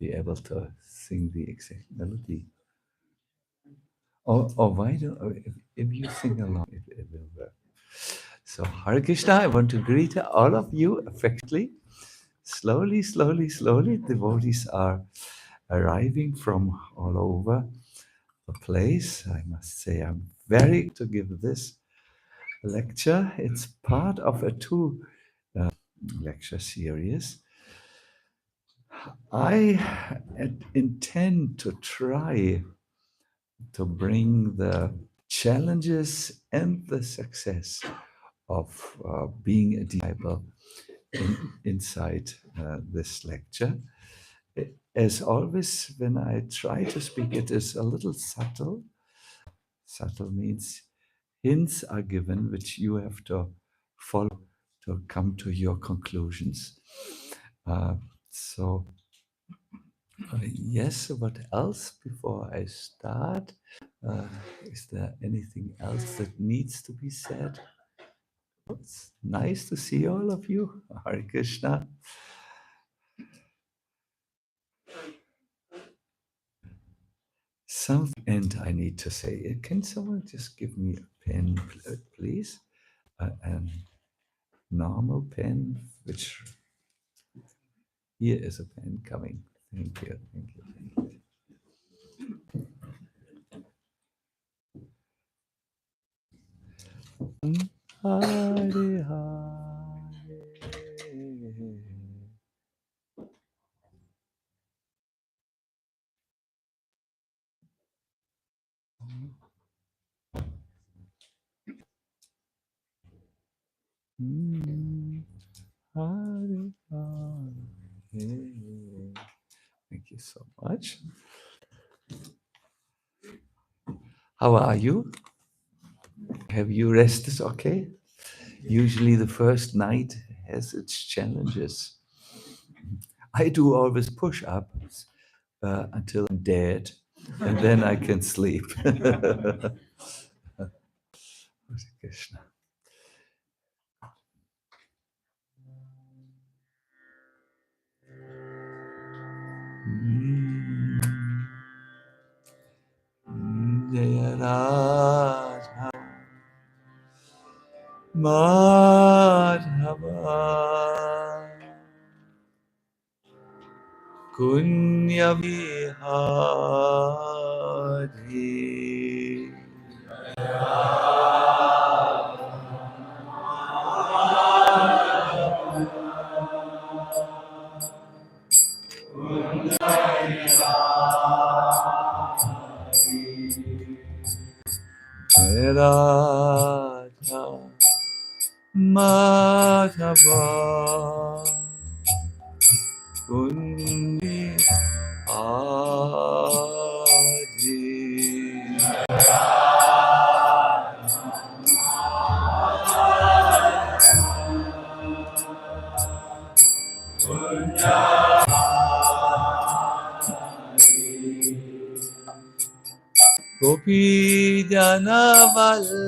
be able to sing the exact melody. Or why don't, or if you sing along, it will work. So Hare Krishna, I want to greet all of you affectionately. Slowly, slowly, slowly, devotees are arriving from all over the place. I must say I'm very to give this lecture. It's part of a two lecture series. I intend to try to bring the challenges and the success of being a disciple inside this lecture. As always, when I try to speak, it is a little subtle. Subtle means hints are given which you have to follow to come to your conclusions. So, yes, what else before I start? Is there anything else that needs to be said? It's nice to see all of you. Hare Krishna. Something, and I need to say, can someone just give me a pen, please? A normal pen, which here is a pen coming. Thank you, thank you, thank you. Hare Hare. Hare Hare. Thank you so much. How are you? Have you rested okay? Usually the first night has its challenges. I do always push-ups until I'm dead, and then I can sleep. Hare Krishna. Jaya Radha Madhava Kunya Vihari Radha Madhava Kunya Adi Gopi Jana Vallabha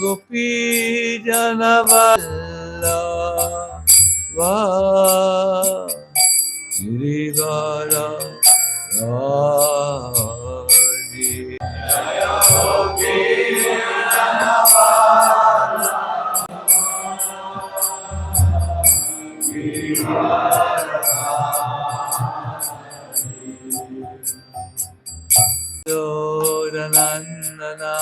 Gopi Jana Vallabha Girivara Radhi Nandana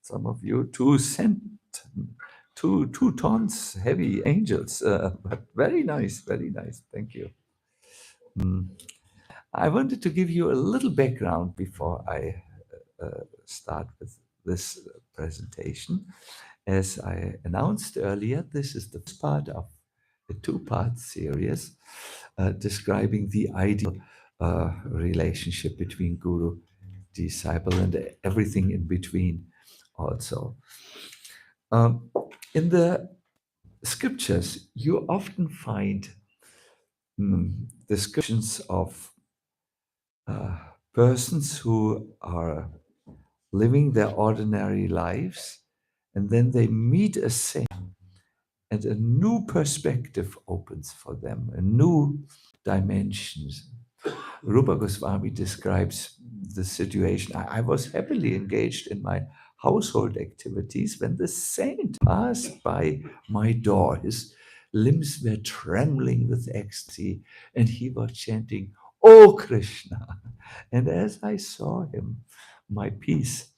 Some of you 2 tons heavy angels, but very nice, very nice. Thank you. I wanted to give you a little background before I start with this presentation. As I announced earlier, this is the first part of a 2-part series describing the ideal relationship between guru, disciple, and everything in between also. In the scriptures, you often find descriptions of persons who are living their ordinary lives, and then they meet a saint, and a new perspective opens for them, a new dimensions. Rupa Goswami describes the situation. I was happily engaged in my household activities when the saint passed by my door. His limbs were trembling with ecstasy, and he was chanting, "Oh Krishna." And as I saw him, my peace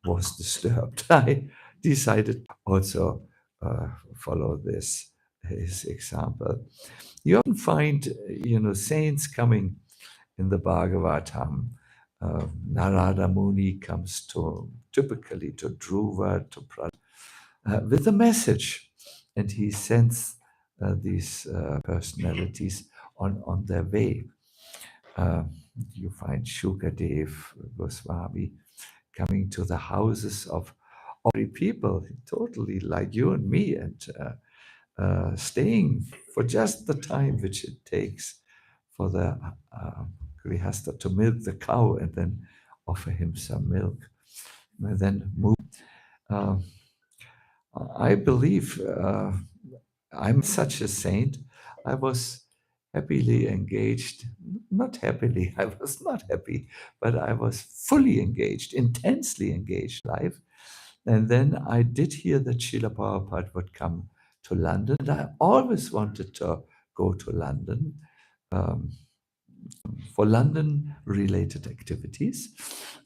was disturbed. I decided also follow his example. You often find, saints coming in the Bhagavatam. Narada Muni comes typically to Dhruva, to with a message, and he sends these personalities on their way. You find Shukadev Goswami coming to the houses of ordinary people, totally like you and me, and staying for just the time which it takes for the grihasta to milk the cow and then offer him some milk, and then move. I believe I'm such a saint. I was happily engaged, not happily, I was not happy, but I was fully engaged, intensely engaged in life. And then I did hear that Srila Prabhupada would come to London, and I always wanted to go to London for London-related activities,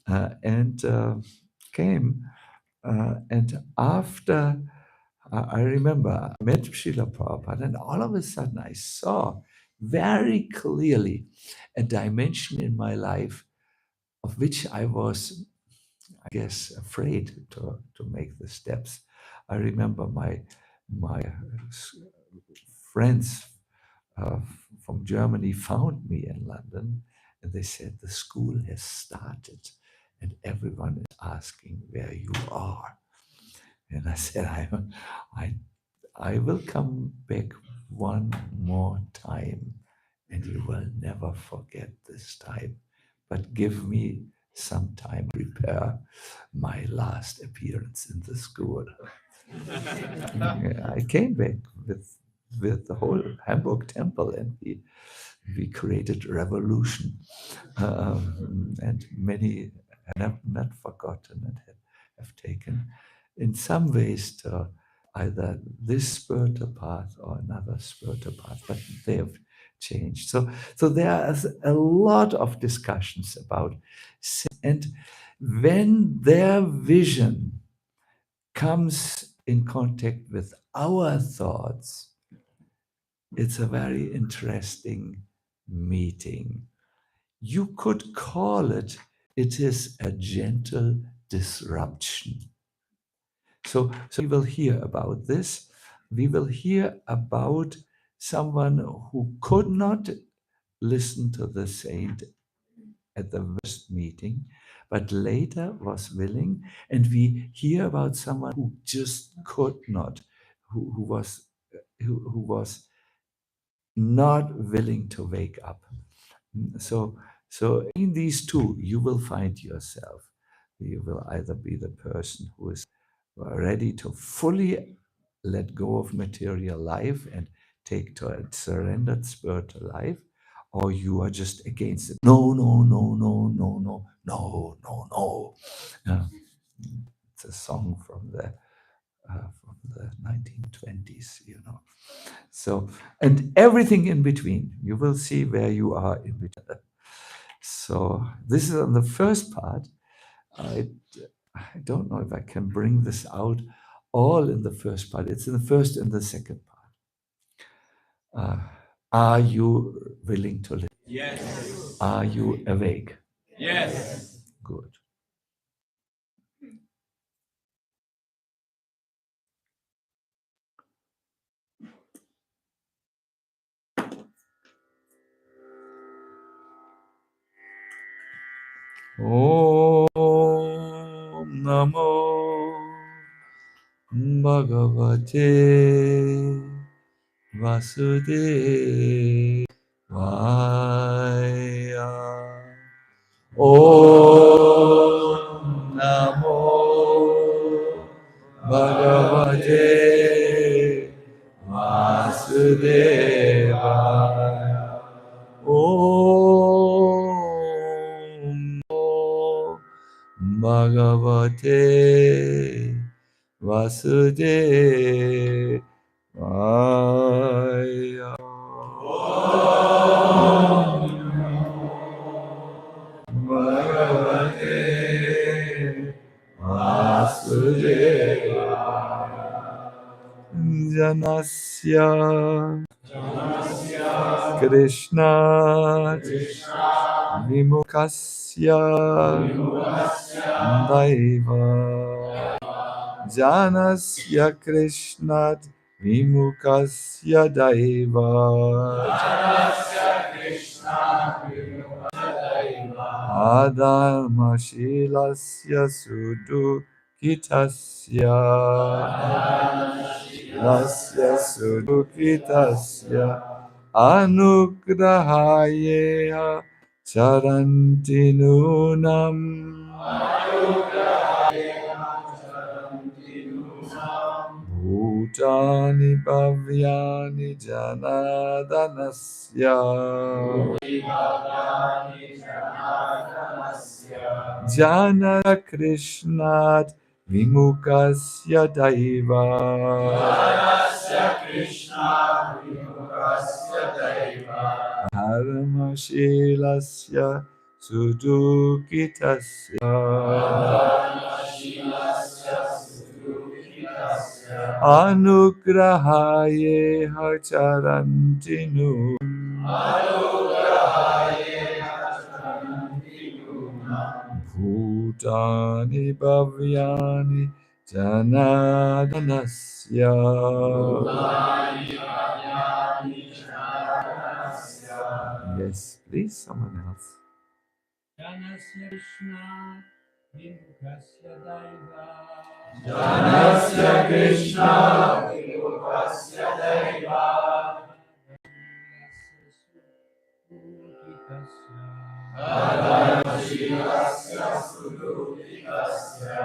and came. And after, I remember, I met Srila Prabhupada, and all of a sudden I saw very clearly a dimension in my life of which I was, I guess, afraid to make the steps. I remember my friends from Germany found me in London, and they said, "The school has started and everyone is asking where you are." And I said, I will come back one more time, and you will never forget this time. But give me some time to prepare my last appearance in the school. I came back with the whole Hamburg temple, and we created revolution, and many have not forgotten and have taken in some ways to either this spiritual path or another spiritual path, but they have changed. So there is a lot of discussions about sin, and when their vision comes in contact with our thoughts, it's a very interesting meeting. You could call it is a gentle disruption. So we will hear about this. We will hear about someone who could not listen to the saint at the first meeting, but later was willing. And we hear about someone who just could not, who was not willing to wake up. So in these two, you will find yourself. You will either be the person who is ready to fully let go of material life and take to a surrendered spiritual life, or you are just against it. No, no, no, no, no, no, no, no, no. It's a song from the 1920s, So, and everything in between, you will see where you are in between. So this is on the first part. I, I don't know if I can bring this out all in the first part. It's in the first and the second part. Are you willing to listen? Yes. Are you awake? Yes. Good. Om Namo Bhagavate Vasudevaya. Om Namo Bhagavate Vasudevaya. Om Namo Bhagavate Vasudevaya. Bhagavate Vasudevaya. Janasya Krishna Vimukasya Daiva. Janasya Krishna Vimukasya Daiva. Adharmashilasya Sudukitasya. Lasya Sudukitasya Anugrahayeha Charanti Nunam. Bhutani Bhavyani Janadanasya. Jana Krishnat Vimukasya Daiva. Dharmashilasya Sudukitasya. Anugrahaye Hacharanti. Bhutani Bhavyani Janadanasya. Yes, please, someone else. Janasya Krishna Vimukasya Daiva. Janasya Krishna Vimukasya Daiva. Adharmashilasya Sudukitasya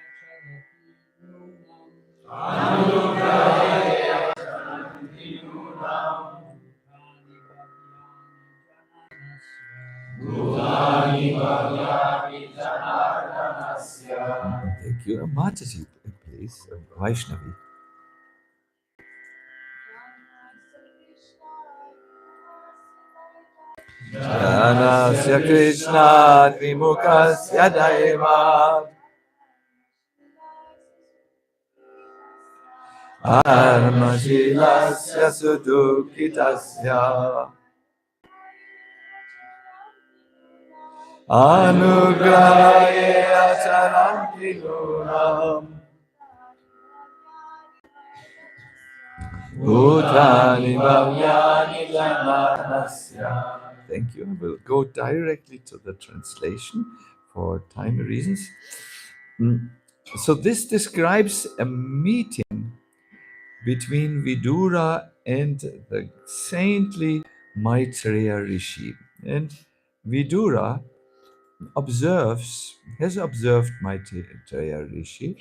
Anugraheya Charati Nunam. Anugraheya Charati Nunam. Bhutani Bhavyani Janardanasya. Thank you. Mataji, please. Vaishnavi. Janasya Krishna Vimukasya Daiva. Dharmashilasya Sudukitasya Anugrahaye Acharanti Nunam. Bhutani Bhavyani Jananasya. Thank you. We'll go directly to the translation for time reasons. So this describes a meeting between Vidura and the saintly Maitreya Rishi. And Vidura has observed Maitreya Rishi.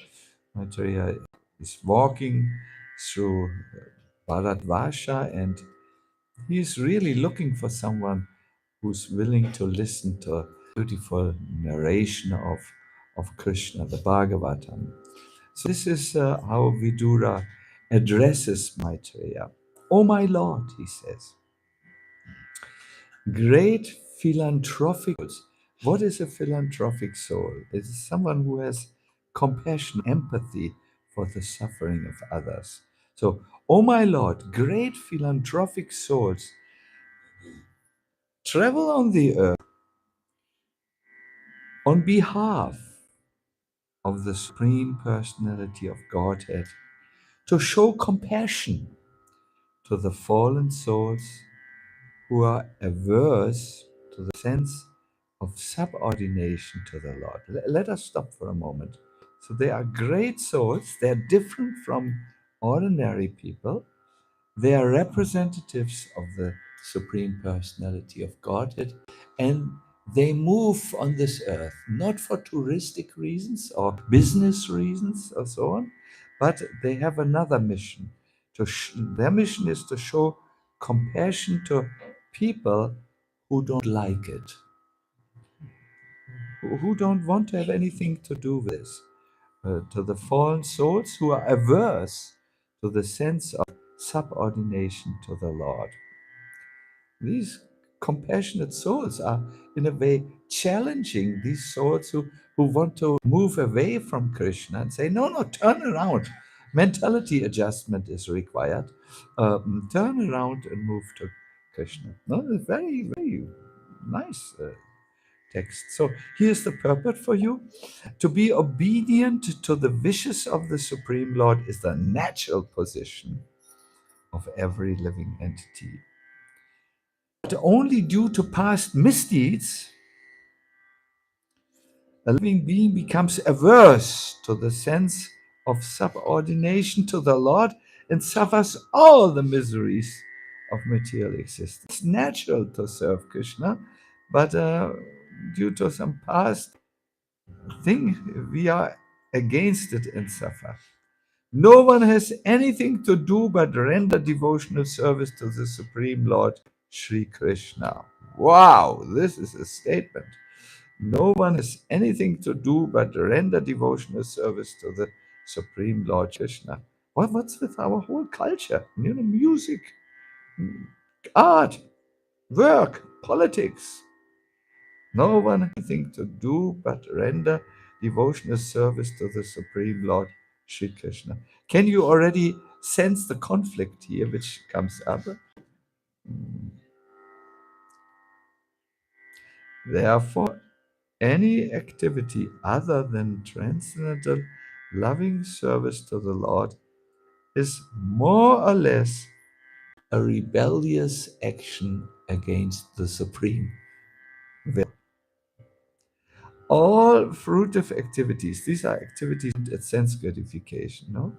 Maitreya is walking through Bharatvarsha, and he's really looking for someone who's willing to listen to a beautiful narration of Krishna, the Bhagavatam. So this is how Vidura addresses Maitreya. "Oh my Lord," he says, "great philanthropic What is a philanthropic soul? It is someone who has compassion, empathy for the suffering of others. So, oh my Lord, great philanthropic souls travel on the earth on behalf of the Supreme Personality of Godhead to show compassion to the fallen souls who are averse to the sense of subordination to the Lord. Let us stop for a moment. So they are great souls, they're different from ordinary people. They are representatives of the Supreme Personality of Godhead, and they move on this earth not for touristic reasons or business reasons or so on, but they have another mission. Their mission is to show compassion to people who don't like it, who don't want to have anything to do with this, to the fallen souls who are averse to the sense of subordination to the Lord. These compassionate souls are, in a way, challenging these souls who want to move away from Krishna and say, no, no, turn around. Mentality adjustment is required. Turn around and move to Krishna. No, it's very, very nice text. So here's the purport for you. To be obedient to the wishes of the Supreme Lord is the natural position of every living entity. But only due to past misdeeds, a living being becomes averse to the sense of subordination to the Lord and suffers all the miseries of material existence. It's natural to serve Krishna, but due to some past thing, we are against it and suffer. No one has anything to do but render devotional service to the Supreme Lord Sri Krishna. Wow, this is a statement. No one has anything to do but render devotional service to the Supreme Lord Krishna. What's with our whole culture? Music, art, work, politics. No one has anything to do but render devotional service to the Supreme Lord Sri Krishna. Can you already sense the conflict here which comes up? Therefore, any activity other than transcendental loving service to the Lord is more or less a rebellious action against the Supreme will. All fruitive activities, these are activities at sense gratification, no?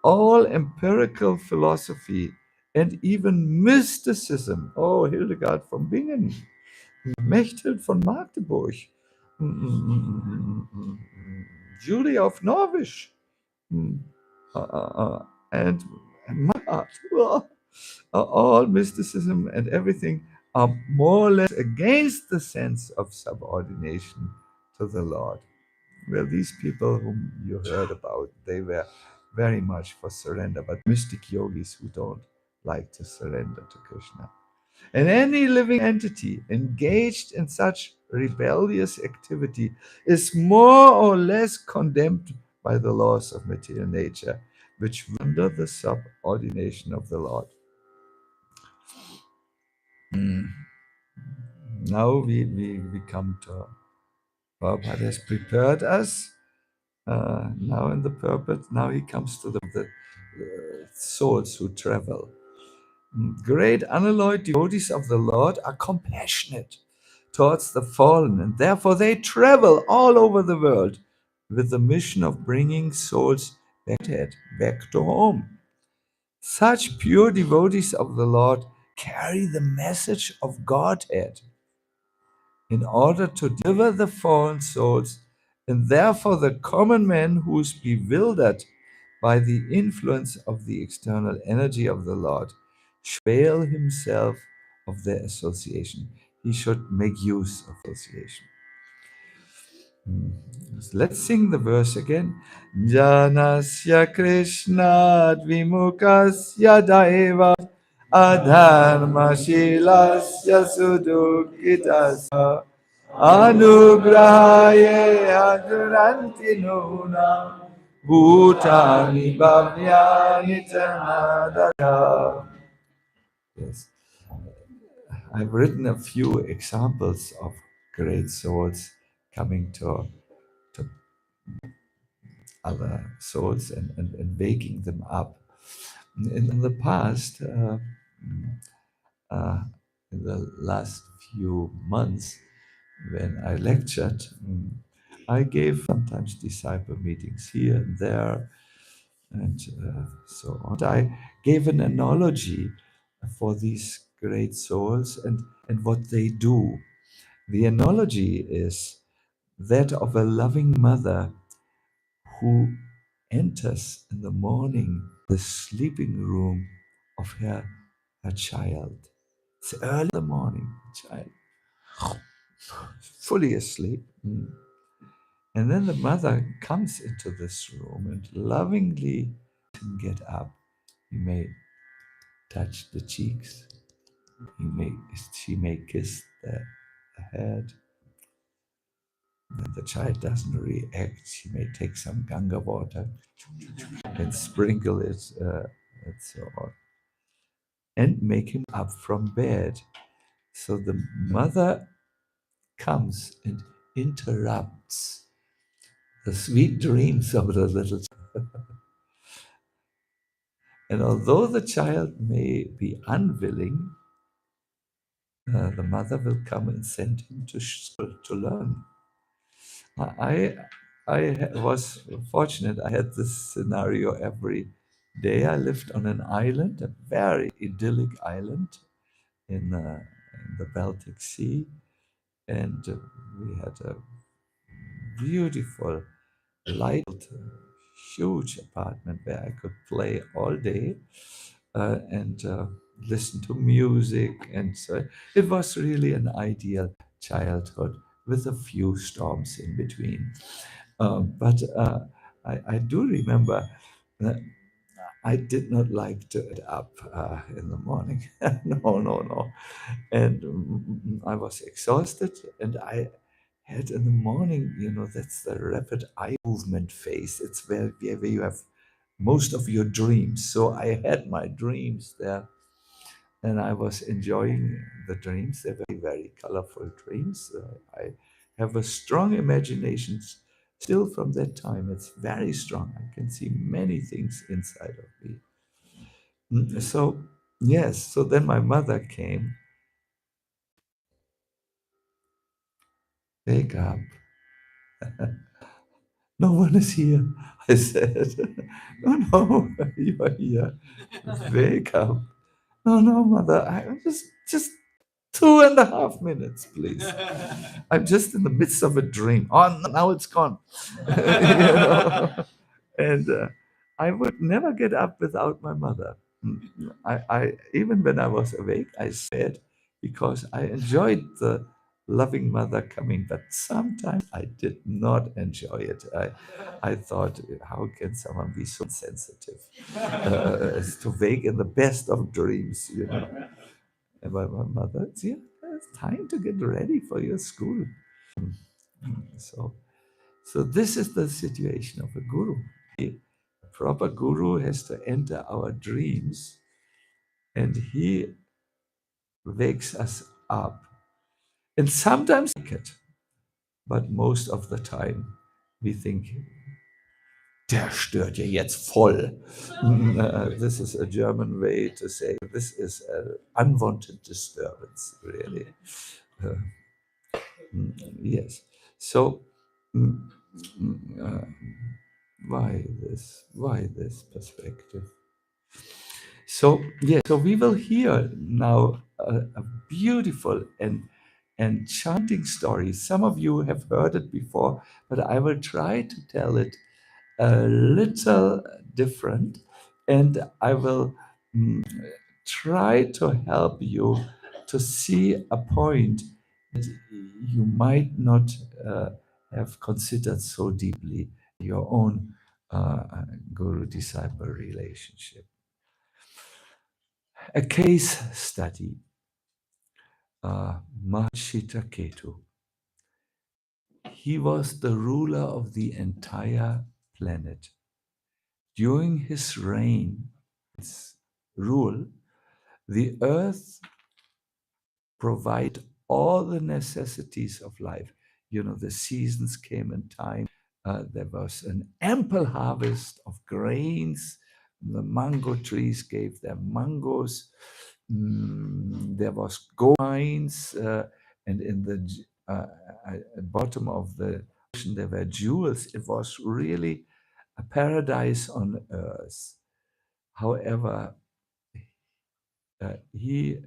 All empirical philosophy and even mysticism. Oh, Hildegard von Bingen, Mechthild von Magdeburg, Julia of Norwich, and Mahat, all mysticism and everything are more or less against the sense of subordination to the Lord. Well, these people whom you heard about, they were very much for surrender, but mystic yogis who don't like to surrender to Krishna. And any living entity engaged in such rebellious activity is more or less condemned by the laws of material nature, which render the subordination of the Lord. Now we come to Prabhupada has prepared us. Now in the purport, now he comes to the souls who travel. Great unalloyed devotees of the Lord are compassionate towards the fallen, and therefore they travel all over the world with the mission of bringing souls back to home. Such pure devotees of the Lord carry the message of Godhead in order to deliver the fallen souls, and therefore the common man who is bewildered by the influence of the external energy of the Lord should avail himself of their association. He should make use of association. Let's sing the verse again. Janasya Krishna Dvimukasya Daiva Adharma Shilasya Sudukitasya Anugraye aduranti nuna bhutani bhavyani chanadaya. Yes, I've written a few examples of great souls coming to other souls and waking them up. In the past, uh, in the last few months, when I lectured, I gave sometimes disciple meetings here and there, and so on. I gave an analogy for these great souls and what they do. The analogy is that of a loving mother who enters in the morning the sleeping room of her child. It's early in the morning, child fully asleep. And then the mother comes into this room and lovingly get up. He may touch the cheeks. She may kiss the head. When the child doesn't react, she may take some Ganga water and sprinkle it and so on, and make him up from bed. So the mother comes and interrupts the sweet dreams of the little child. And although the child may be unwilling, the mother will come and send him to school to learn. I was fortunate. I had this scenario every day. I lived on an island, a very idyllic island in the Baltic Sea, and we had a beautiful, light, huge apartment where I could play all day and listen to music, and so it was really an ideal childhood with a few storms in between. But I do remember that I did not like to get up in the morning. No, no, no. And I was exhausted, and I had in the morning, that's the rapid eye movement phase. It's where you have most of your dreams. So I had my dreams there, and I was enjoying the dreams. They're very, very colorful dreams. I have a strong imagination still from that time. It's very strong. I can see many things inside of me. So, yes, so then my mother came, wake up. No one is here. I said, no, no, you are here. Wake up. No, no, mother, I just 2.5 minutes, please. I'm just in the midst of a dream. Oh, now it's gone. And I would never get up without my mother. I even when I was awake, I said, because I enjoyed the loving mother coming, but sometimes I did not enjoy it. I thought, how can someone be so sensitive as to wake in the best of dreams? And my mother, yeah, it's time to get ready for your school. So this is the situation of a guru. A proper guru has to enter our dreams, and he wakes us up. And sometimes but most of the time we think, der stört ja jetzt voll. This is a German way to say this is an unwanted disturbance, really. Uh, yes. So, why this perspective? So yes, so we will hear now a beautiful and enchanting story. Some of you have heard it before, but I will try to tell it a little different, and I will try to help you to see a point that you might not have considered so deeply in your own guru-disciple relationship. A case study, Maharaja Citraketu. He was the ruler of the entire planet. During his reign, his rule, the earth provide all the necessities of life. You know, the seasons came in time. There was an ample harvest of grains. The mango trees gave them mangoes. There was gold mines, and in the bottom of the ocean there were jewels. It was really a paradise on earth. However, he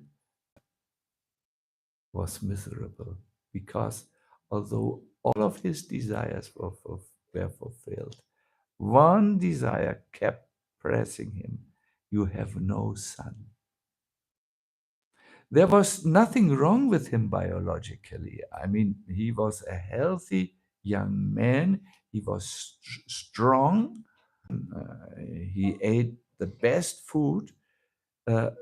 was miserable because although all of his desires were fulfilled, one desire kept pressing him: you have no son. There was nothing wrong with him biologically. I mean, he was a healthy young man. He was strong. He ate the best food. There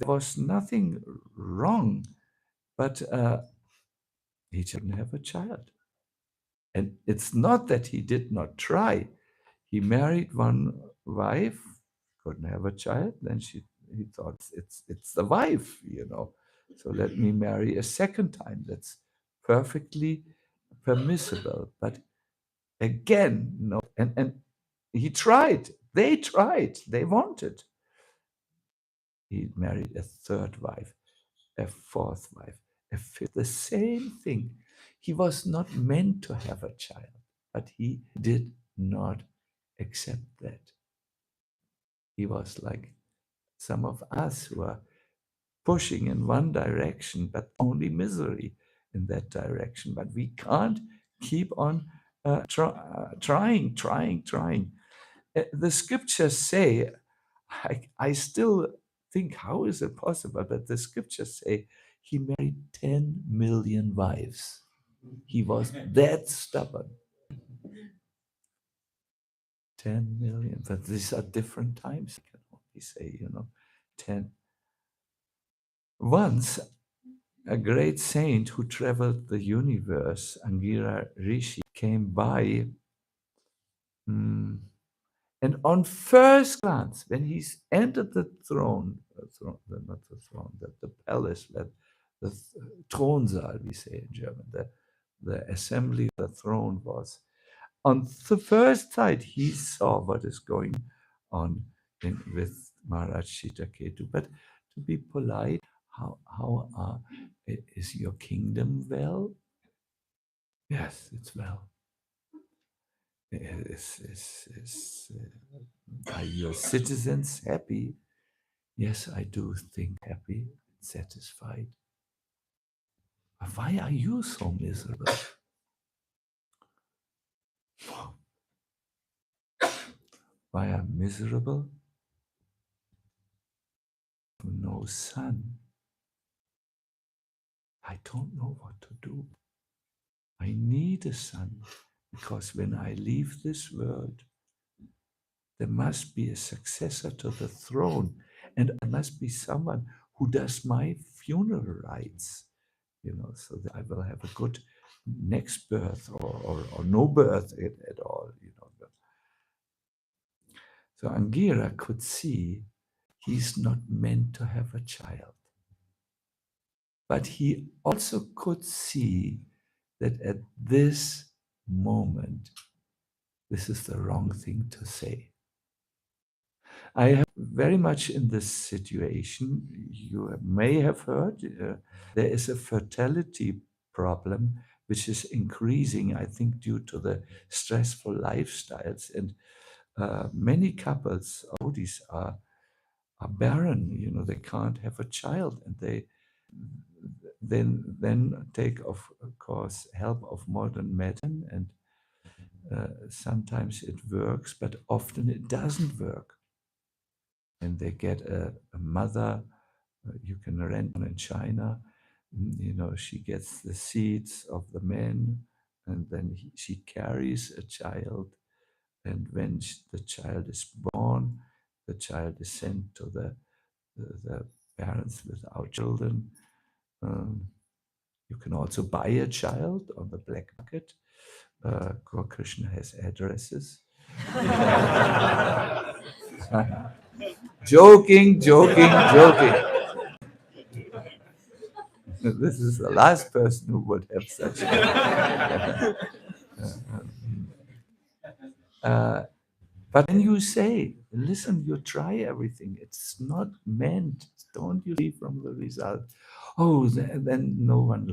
was nothing wrong, but he didn't have a child. And it's not that he did not try. He married one wife, couldn't have a child. Then he thought it's the wife, you know. So let me marry a second time. That's perfectly permissible. But again, no. And he tried. They tried. They wanted. He married a third wife, a fourth wife, a fifth. The same thing. He was not meant to have a child, but he did not accept that. He was like some of us who are pushing in one direction, but only misery in that direction. But we can't keep on trying. The scriptures say, I still think, how is it possible? But the scriptures say he married 10 million wives. He was that stubborn. 10 million. But these are different times. You can only say, 10. Once, a great saint who traveled the universe, Angira Rishi, came by. And on first glance, when he's entered the not the throne, the palace, the Thronsaal, we say in German, the assembly, the throne was. On the first sight, he saw what is going on with Maharaja Citraketu. But to be polite, is your kingdom well? Yes, it's well. Are your citizens happy? Yes, I do think happy, satisfied. But why are you so miserable? Why I'm miserable? No son. I don't know what to do. I need a son because when I leave this world, there must be a successor to the throne, and there must be someone who does my funeral rites, so that I will have a good next birth or no birth at all. So Angira could see he's not meant to have a child. But he also could see that at this moment, this is the wrong thing to say. I am very much in this situation. You may have heard there is a fertility problem which is increasing, I think, due to the stressful lifestyles. And many couples, devotees, are barren. They can't have a child, and they then take, of course, help of modern medicine, and sometimes it works, but often it doesn't work. And they get a mother, you can rent one in China. She gets the seeds of the man, and then she carries a child. And when the child is born, the child is sent to the parents without children. You can also buy a child on the black market. Krishna has addresses. Joking, joking, joking. This is the last person who would have such. But then you say, listen, you try everything. It's not meant. Don't you see from the result? Oh, then no one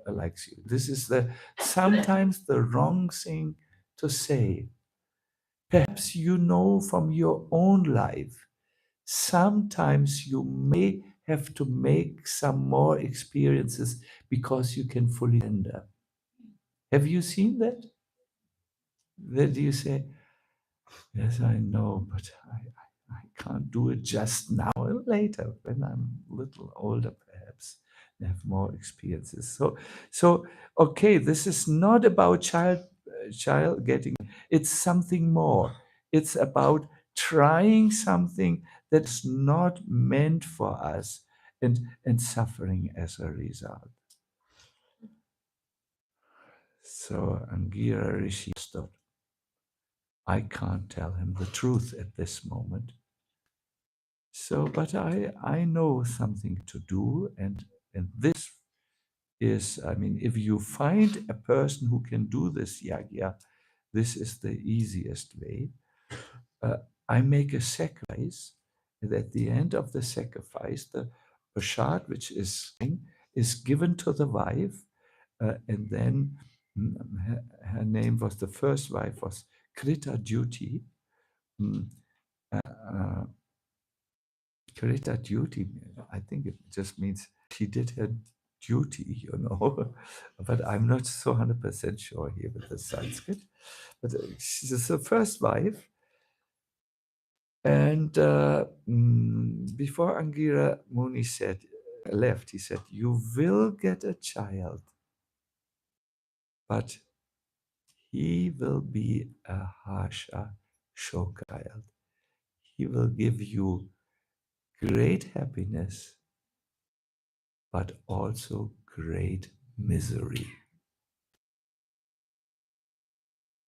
likes you. This is sometimes the wrong thing to say. Perhaps you know from your own life, sometimes you may have to make some more experiences because you can fully surrender. Have you seen that? That you say, yes, I know, but I can't do it just now. Later, when I'm a little older, perhaps, and have more experiences. So okay, this is not about child getting. It's something more. It's about trying something that's not meant for us, and suffering as a result. So Angira Rishi stopped. I can't tell him the truth at this moment. So, but I know something to do, and this is, I mean, if you find a person who can do this yagya, this is the easiest way. I make a sacrifice, and at the end of the sacrifice, the prasad, which is given to the wife, and then her name was, the first wife was Krita Duty. Krita Duty, I think it just means she did her duty, but I'm not so 100% sure here with the Sanskrit. But she's the first wife. And before Angira Muni left, he said, you will get a child, but he will be a Harsha Shok child. He will give you great happiness, but also great misery.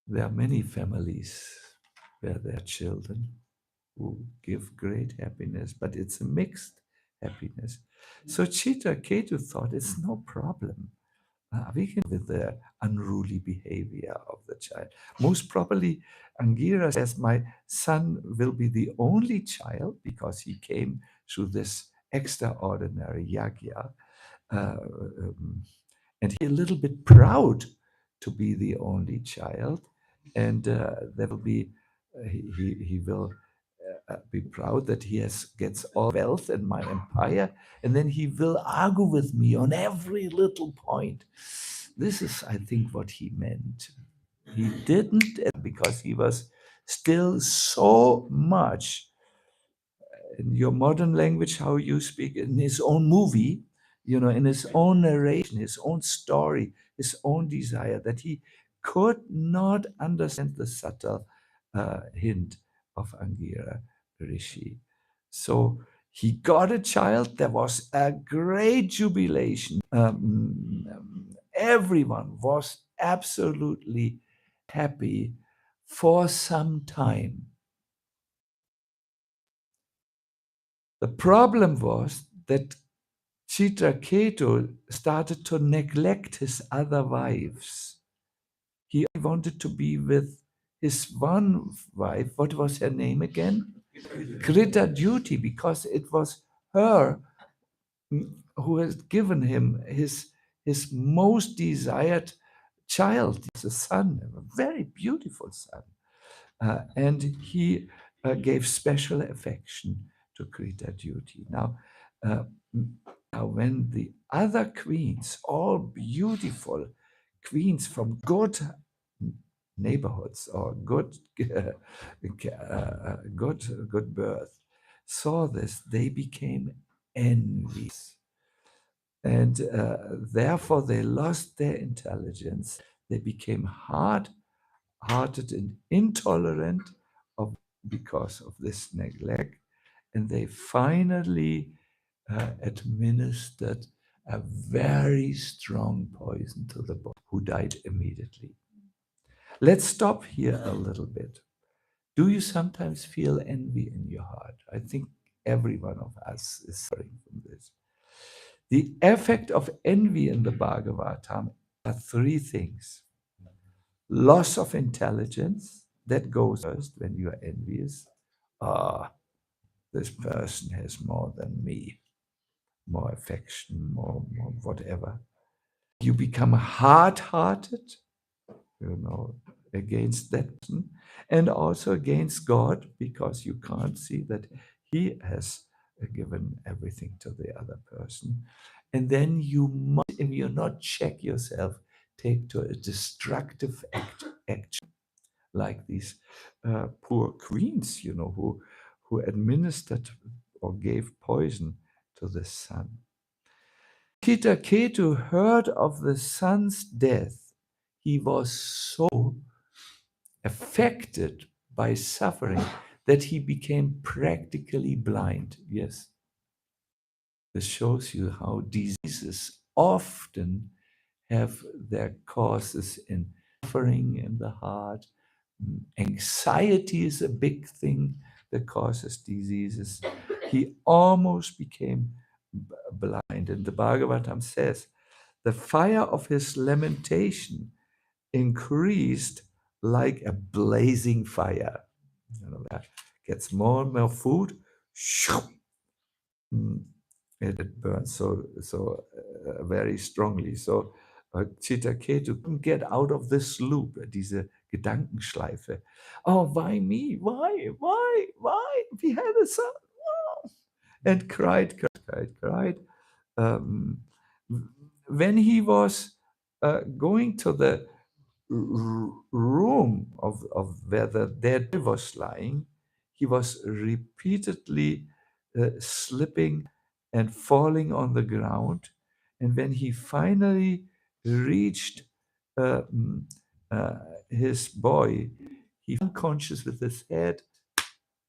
There are many families where there are children who give great happiness, but it's a mixed happiness. So Citraketu thought it's no problem. We can with the unruly behavior of the child. Most probably, Angira says, my son will be the only child because he came through this extraordinary yagya. And he's a little bit proud to be the only child. And there will be, he will be proud that he gets all wealth in my empire, and then he will argue with me on every little point. This is, I think, what he meant. He didn't, because he was still so much in your modern language, how you speak, in his own movie, in his own narration, his own story, his own desire, that he could not understand the subtle hint of Angira Rishi. So he got a child. There was a great jubilation. Everyone was absolutely happy for some time. The problem was that Citraketu started to neglect his other wives. He wanted to be with his one wife. What was her name again? Krita Duty, because it was her who had given him his most desired child, a son, a very beautiful son. And he gave special affection to Krita Duty. Now, when the other queens, all beautiful queens from good neighborhoods or good birth, saw this, they became envious. And therefore, they lost their intelligence. They became hard-hearted and intolerant because of this neglect. And they finally administered a very strong poison to the body, who died immediately. Let's stop here a little bit. Do you sometimes feel envy in your heart? I think every one of us is suffering from this. The effect of envy in the Bhagavatam are three things. Loss of intelligence, that goes first when you are envious. Ah, this person has more than me, more affection, more whatever. You become hard-hearted, against that person, and also against God, because you can't see that He has given everything to the other person. And then you must, if you're not check yourself, take to a destructive action, like these poor queens, who administered or gave poison to the son. Citraketu heard of the son's death. He was so affected by suffering that he became practically blind. Yes, this shows you how diseases often have their causes in suffering in the heart. Anxiety is a big thing that causes diseases. He almost became blind. And the Bhagavatam says, the fire of his lamentation increased like a blazing fire. That gets more and more food, it burns so very strongly. So Citraketu couldn't get out of this loop, diese Gedankenschleife. Oh, why me? Why? We had a son. Oh. And cried. Um, when he was going to the room of where the dead was lying, he was repeatedly slipping and falling on the ground. And when he finally reached uh, mm, uh, his boy, he was unconscious with his head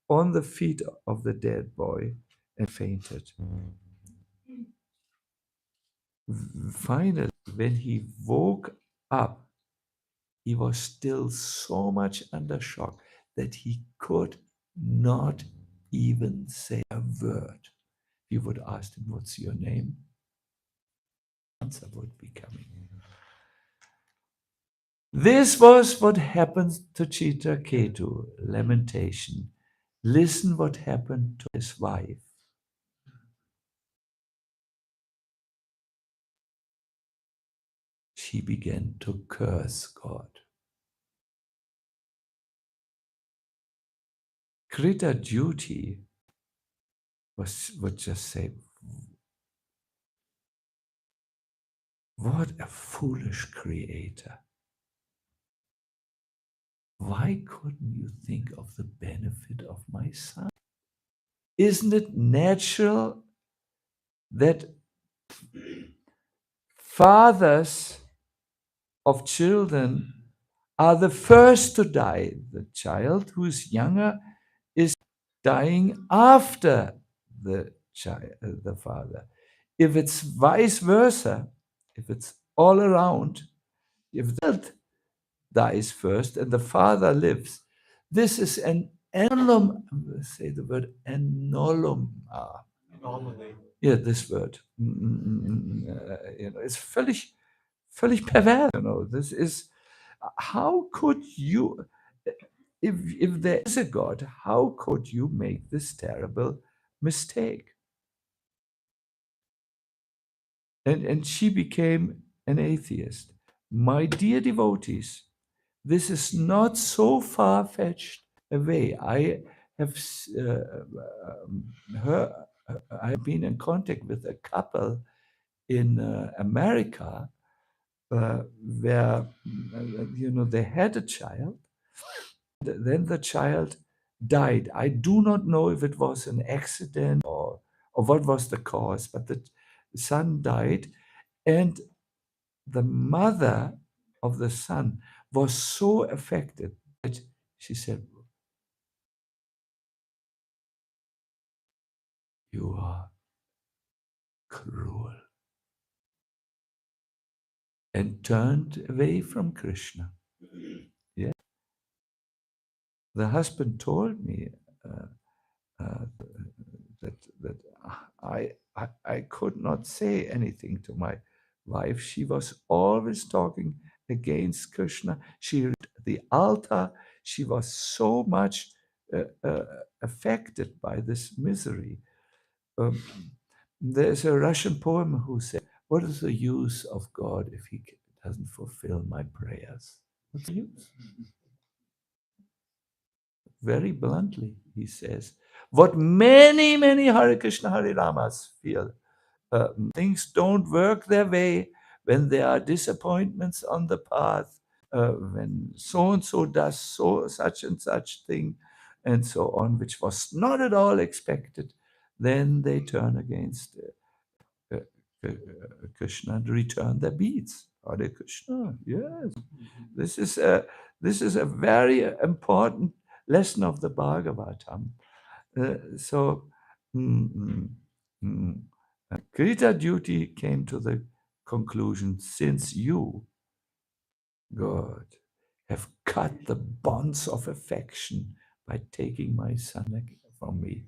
on the feet of the dead boy and fainted. Finally, when he woke up, he was still so much under shock that he could not even say a word. You would ask him, what's your name? Answer would be coming. This was what happened to Citraketu, lamentation. Listen what happened to his wife. She began to curse God. Krita duty would just say, what a foolish creator. Why couldn't you think of the benefit of my son? Isn't it natural that fathers of children are the first to die? The child who is younger is dying after the child, the father. If it's vice versa, if it's all around, if the child dies first and the father lives, this is an annulum. Say the word annulum. Yeah, this word. It's völlig perverse. This is, how could you, if there is a God, how could you make this terrible mistake? And she became an atheist. My dear devotees, this is not so far-fetched away. I have I have been in contact with a couple in America where they had a child. Then the child died. I do not know if it was an accident or what was the cause, but the son died, and the mother of the son was so affected that she said, "You are cruel. and turned away from Krishna. Yeah. The husband told me uh, uh, that I could not say anything to my wife. She was always talking against Krishna. She reached the altar. She was so much affected by this misery. Um, there's a Russian poem who said, "What is the use of God if He doesn't fulfill my prayers?" What's the use? Very bluntly, he says, what many, many Hare Krishna, Hare Ramas feel. Things don't work their way, when there are disappointments on the path, when so and so does such and such thing, and so on, which was not at all expected, then they turn against uh, uh, Krishna and return their beads. Hare Krishna, yes. This is a very important lesson of the Bhagavatam. So, mm, mm, mm. Krita duty came to the conclusion, since you, God, have cut the bonds of affection by taking my son from me,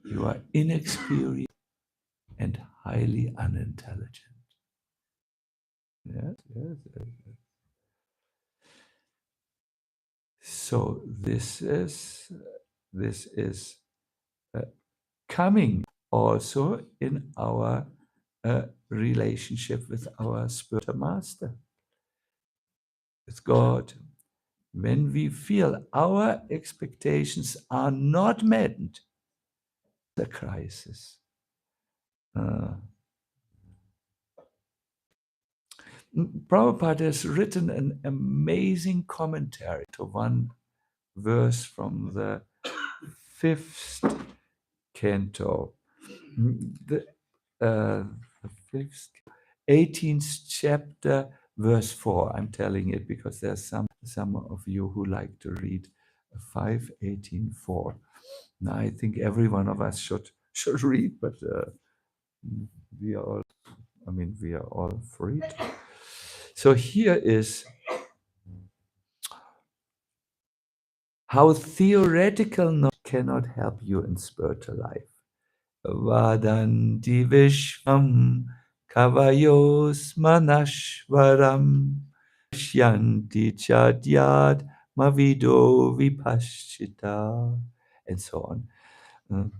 you are inexperienced and highly unintelligent. Yes, yes, yes. So this is uh, coming also in our relationship with our spiritual master, with God. When we feel our expectations are not met, the crisis. Uh, Prabhupada has written an amazing commentary to one verse from the fifth canto. The, the fifth, 18th chapter, verse 4. I'm telling it because there's some of you who like to read 5:18:4. Now, I think every one of us should read, but we are all, I mean, we are all free. So here is how theoretical knowledge cannot help you in spiritual life. Vadanti Vishvam Kavayos Manashvaram Shyanti Chadyad Mavido Vipashita, and so on.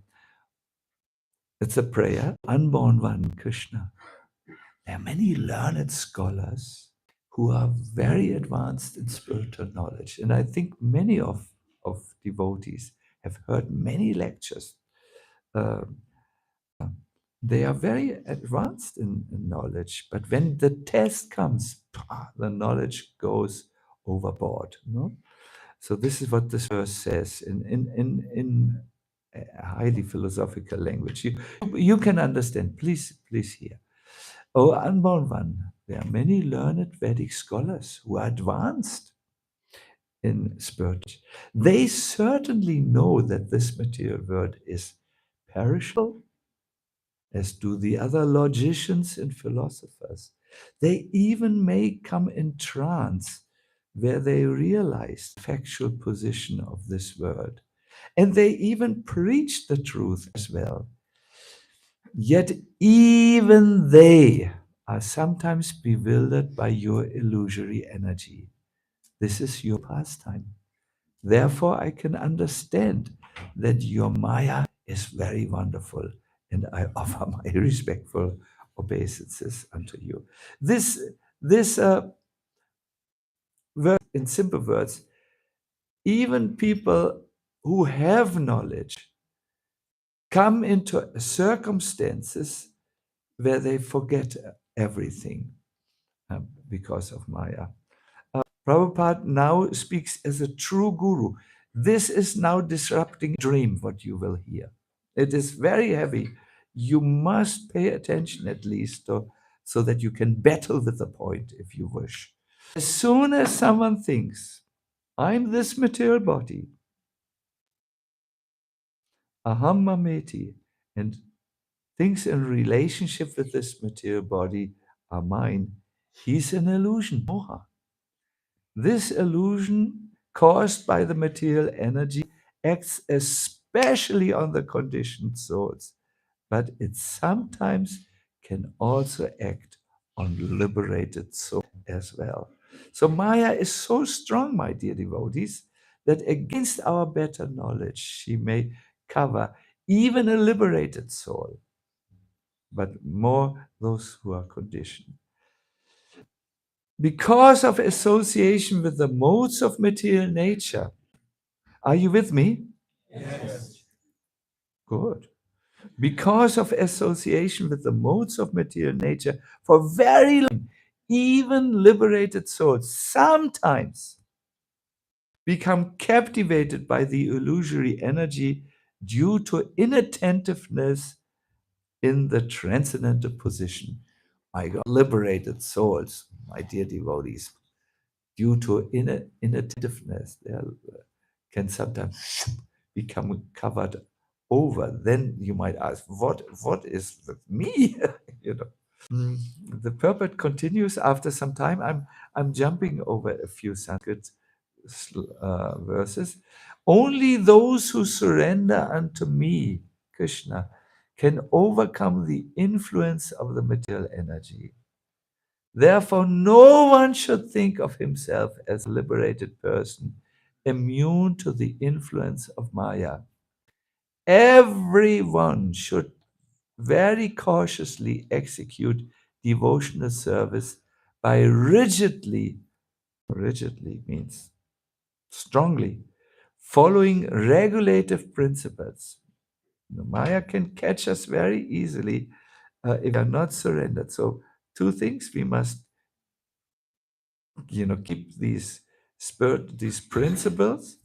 It's a prayer, unborn one, Krishna. There are many learned scholars who are very advanced in spiritual knowledge, and I think many of devotees have heard many lectures. Uh, they are very advanced in knowledge, but when the test comes, the knowledge goes overboard. No? So this is what this verse says in a highly philosophical language. You can understand. Please hear. Oh, unborn one, there are many learned Vedic scholars who are advanced in spirit. They certainly know that this material world is perishable, as do the other logicians and philosophers. They even may come in trance where they realize the factual position of this world. And they even preach the truth as well. Yet even they are sometimes bewildered by your illusory energy. This is your pastime. Therefore, I can understand that your Maya is very wonderful, and I offer my respectful obeisances unto you. This verse, in simple words, even people who have knowledge come into circumstances where they forget everything because of Maya. Prabhupada now speaks as a true guru. This is now disrupting dream, what you will hear. It is very heavy. You must pay attention at least so that you can battle with the point if you wish. As soon as someone thinks, I'm this material body, aham mameti, and things in relationship with this material body are mine, He's an illusion, moha. This illusion caused by the material energy acts especially on the conditioned souls, but it sometimes can also act on liberated souls as well. So Maya is so strong, my dear devotees, that against our better knowledge, she may cover even a liberated soul, but more those who are conditioned. Because of association with the modes of material nature. Are you with me? Yes. Good. Because of association with the modes of material nature for very long, even liberated souls sometimes become captivated by the illusory energy due to inattentiveness in the transcendental position. My God, liberated souls, my dear devotees, due to inattentiveness, they can sometimes become covered over. Then you might ask, what is with me? you know. Mm, The purport continues after some time. I'm jumping over a few Sanskrit verses. Only those who surrender unto me, Krishna, can overcome the influence of the material energy. Therefore, no one should think of himself as a liberated person, immune to the influence of Maya. Everyone should very cautiously execute devotional service by rigidly means strongly, following regulative principles. Maya can catch us very easily if we are not surrendered. So, two things: we must keep these principles.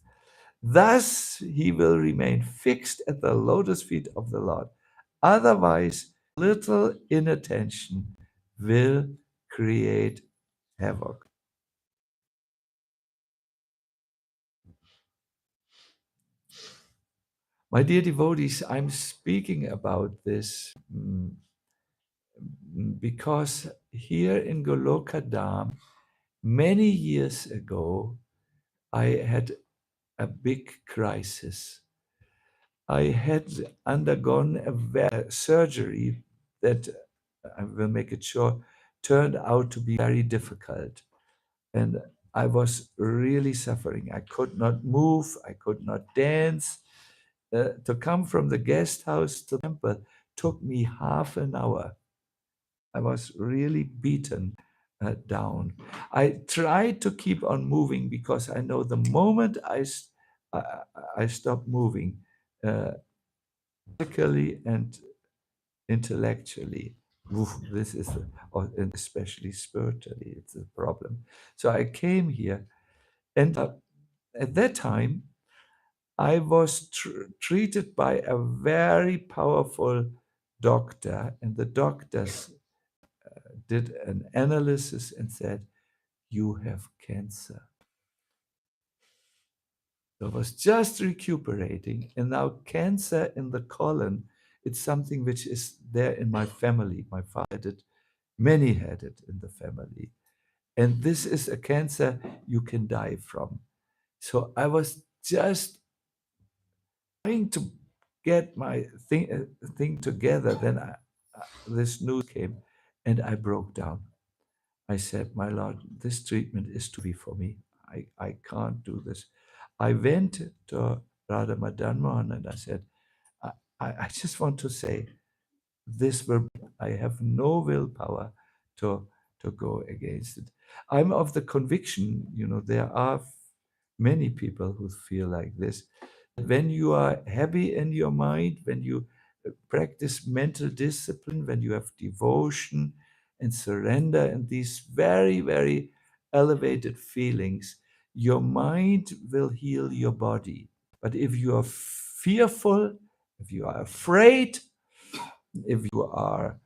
Thus he will remain fixed at the lotus feet of the Lord. Otherwise, little inattention will create havoc. My dear devotees, I'm speaking about this because here in Golokadam, many years ago, I had a big crisis. I had undergone a surgery that, I will make it short, turned out to be very difficult. And I was really suffering. I could not move, I could not dance. To come from the guest house to the temple took me half an hour. I was really beaten down. I tried to keep on moving because I know the moment I stop moving, physically and intellectually, this is, and especially spiritually, it's a problem. So I came here, and at that time, I was treated by a very powerful doctor, and the doctors did an analysis and said, "You have cancer." I was just recuperating, and now cancer in the colon, it's something which is there in my family. My father had it, many had it in the family. And this is a cancer you can die from. So I was just trying to get my thing together. Then this news came, and I broke down. I said, "My Lord, this treatment is too big for me. I can't do this." I went to Radha Madan Mohan and I said, I just want to say, this will, I have no willpower to, to go against it. I'm of the conviction, there are many people who feel like this. When you are happy in your mind, when you practice mental discipline, when you have devotion and surrender and these very, very elevated feelings, your mind will heal your body. But if you are fearful, if you are afraid, if you are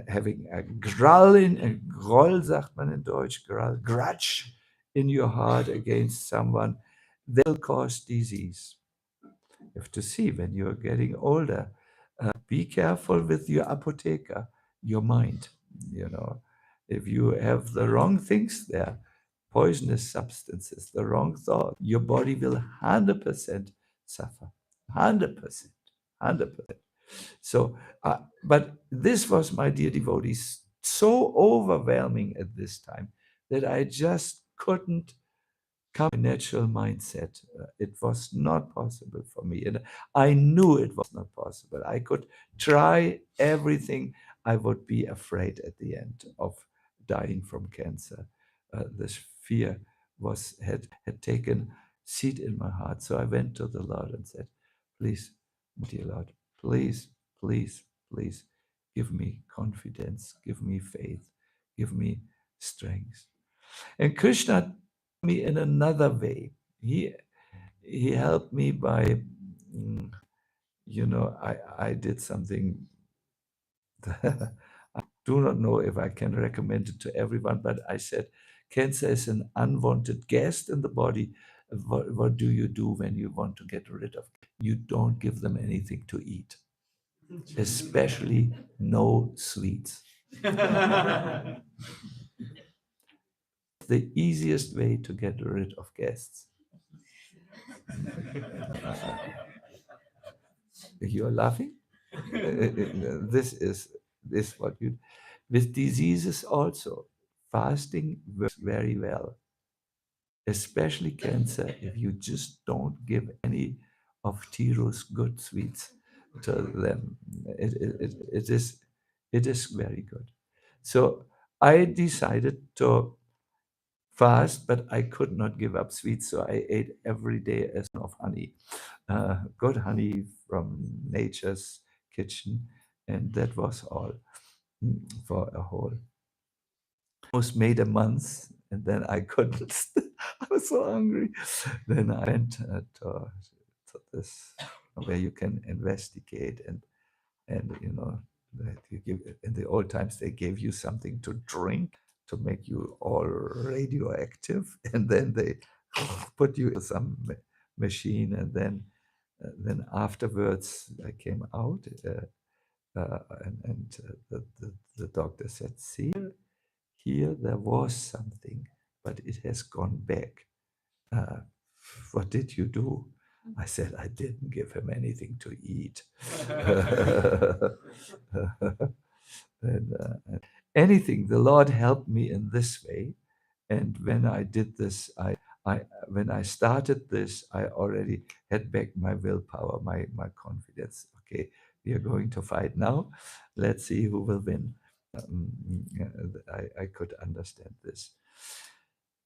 having a Groll sagt man in Deutsch, grudge in your heart against someone, they'll cause disease. You have to see when you're getting older, be careful with your apotheker, your mind, If you have the wrong things there, poisonous substances, the wrong thought, your body will 100% suffer. 100%. 100%. So, but this was, my dear devotees, so overwhelming at this time that I just couldn't come to a natural mindset. It was not possible for me. And I knew it was not possible. I could try everything. I would be afraid at the end of dying from cancer. This fear had taken seat in my heart. So I went to the Lord and said, please, dear Lord, please, please, please give me confidence, give me faith, give me strength. And Krishna me in another way. He helped me by, I did something. I do not know if I can recommend it to everyone, but I said, cancer is an unwanted guest in the body. What do you do when you want to get rid of? You don't give them anything to eat, especially no sweets. The easiest way to get rid of guests. You're laughing? This is what you, with diseases also, fasting works very well, especially cancer, if you just don't give any of Tiru's good sweets to them. It is very good. So I decided to fast, but I could not give up sweets, so I ate every day a spoon of honey, good honey from nature's kitchen, and that was all for a whole. Almost made a month, and then I couldn't. I was so hungry. Then I went to this where you can investigate and that you give, in the old times they gave you something to drink to make you all radioactive, and then they put you in some machine, and then afterwards I came out, and the doctor said, see, here there was something, but it has gone back. What did you do? I said, I didn't give him anything to eat. and anything, the Lord helped me in this way. And when I did this, when I started this, I already had back my willpower, my confidence. Okay, we are going to fight now. Let's see who will win. I could understand this.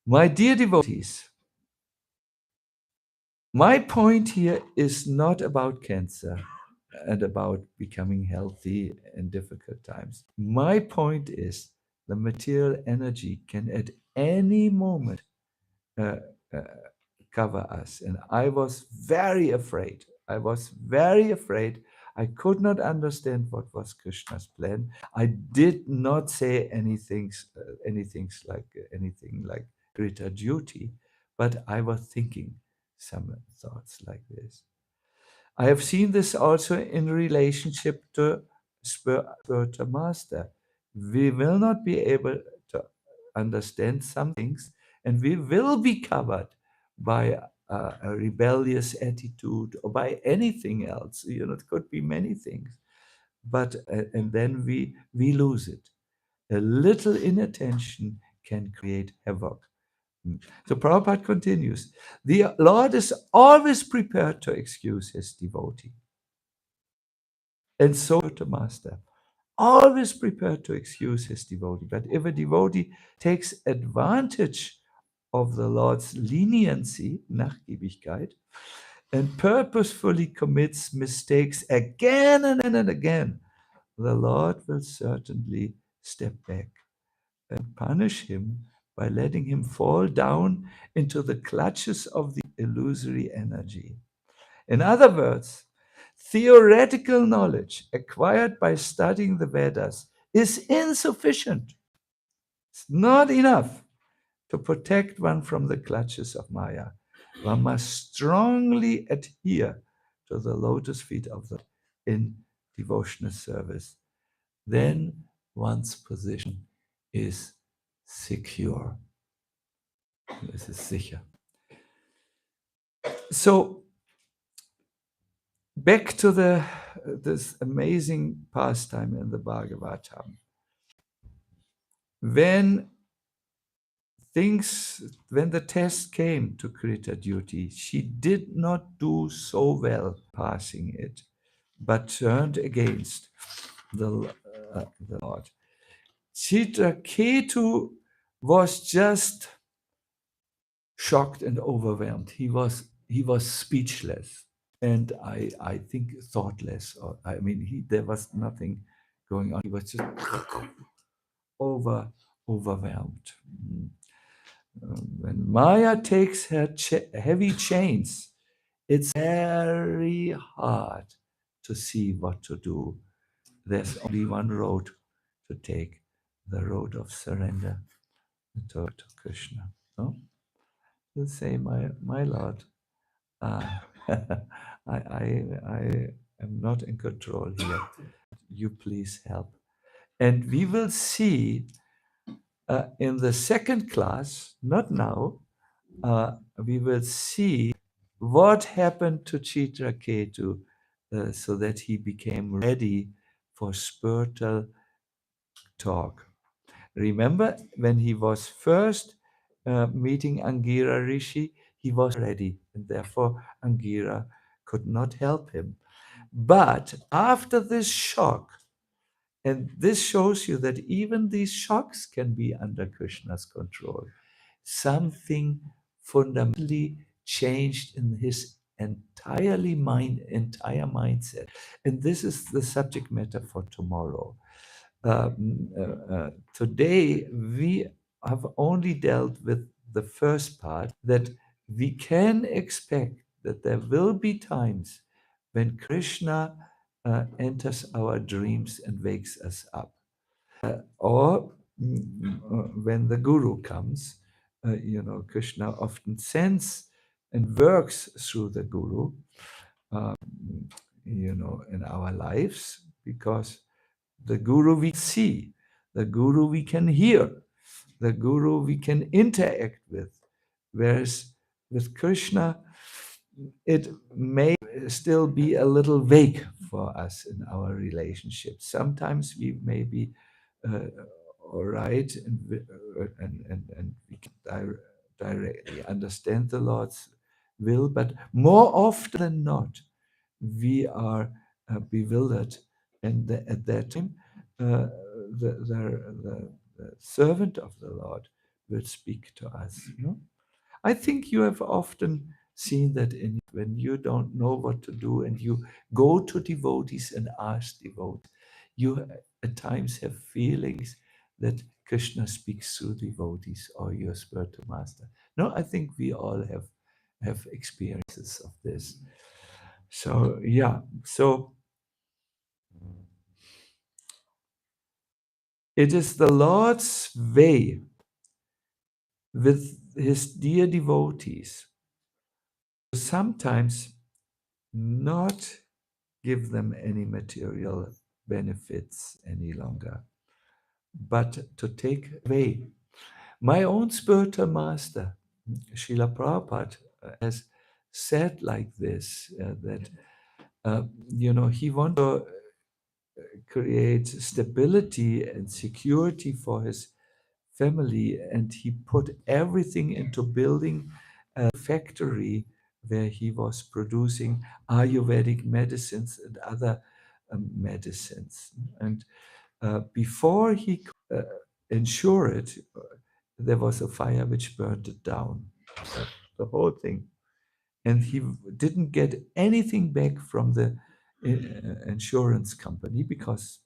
My dear devotees, my point here is not about cancer and about becoming healthy in difficult times. My point is the material energy can at any moment uh, uh, cover us. And I was very afraid. I was very afraid. I could not understand what was Krishna's plan. I did not say anything like greater duty, but I was thinking some thoughts like this. I have seen this also in relationship to spiritual master. We will not be able to understand some things, and we will be covered by a rebellious attitude or by anything else. It could be many things, but and then we lose it. A little inattention can create havoc. So Prabhupada continues, the Lord is always prepared to excuse his devotee. And so the master, always prepared to excuse his devotee. But if a devotee takes advantage of the Lord's leniency, Nachgiebigkeit, and purposefully commits mistakes again and again, the Lord will certainly step back and punish him by letting him fall down into the clutches of the illusory energy. In other words, theoretical knowledge acquired by studying the Vedas is insufficient. It's not enough to protect one from the clutches of Maya. One must strongly adhere to the lotus feet of the in devotional service. Then one's position is secure. Es ist sicher. So back to this amazing pastime in the Bhagavatam. When the test came to Krita duty, she did not do so well passing it, but turned against the Lord. Citraketu was just shocked and overwhelmed. He was speechless, and I think thoughtless. Or I mean, there was nothing going on. He was just overwhelmed. When Maya takes her heavy chains, it's very hard to see what to do. There's only one road to take, the road of surrender to Krishna. No? You say, my Lord, I am not in control here. You please help. And we will see in the second class, not now, we will see what happened to Citraketu so that he became ready for spiritual talk. Remember when he was first meeting Angira Rishi, he was ready, and therefore Angira could not help him. But after this shock, and this shows you that even these shocks can be under Krishna's control, something fundamentally changed in his entire mindset. And this is the subject matter for tomorrow. Today, we have only dealt with the first part, that we can expect that there will be times when Krishna enters our dreams and wakes us up. Or when the Guru comes, Krishna often sends and works through the Guru, um, in our lives, because the Guru we see, the Guru we can hear, the Guru we can interact with. Whereas with Krishna, it may still be a little vague for us in our relationship. Sometimes we may be all right, and we can directly understand the Lord's will, but more often than not, we are bewildered, and at that time, the servant of the Lord will speak to us. I think you have often seen that when you don't know what to do and you go to devotees and ask devotees, you at times have feelings that Krishna speaks through devotees or your spiritual master. No, I think we all have experiences of this. So yeah, so it is the Lord's way with his dear devotees to sometimes not give them any material benefits any longer, but to take away. My own spiritual master, Srila Prabhupada, has said like this, that he wants to create stability and security for his family, and he put everything into building a factory where he was producing Ayurvedic medicines and other medicines. And before he could ensure it, there was a fire which burned it down, the whole thing. And he didn't get anything back from the insurance company because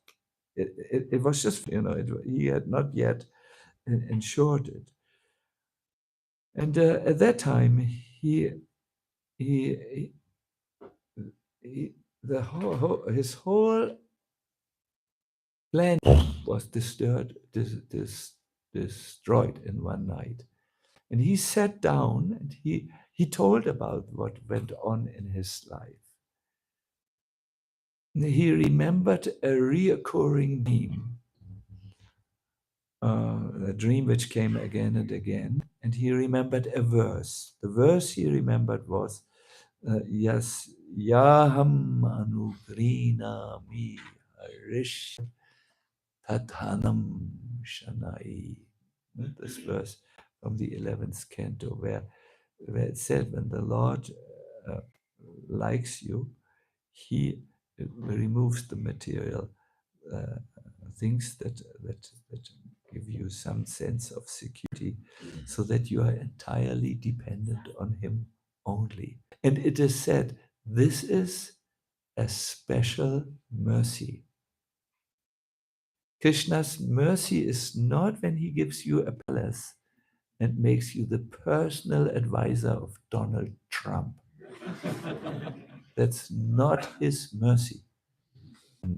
it was just, he had not yet insured it. And at that time, he his whole plan was destroyed in one night. And he sat down and he told about what went on in his life. He remembered a reoccurring theme a dream which came again and again, and he remembered a verse. The verse he remembered was, Yes, Yaham Anugrina Mi Harish Tathanam Shanai. This verse from the 11th canto, where it said, when the Lord uh, likes you, he removes the material uh, things that give you some sense of security, so that you are entirely dependent on him only. And it is said, this is a special mercy. Krishna's mercy is not when he gives you a palace and makes you the personal advisor of Donald Trump. That's not his mercy. I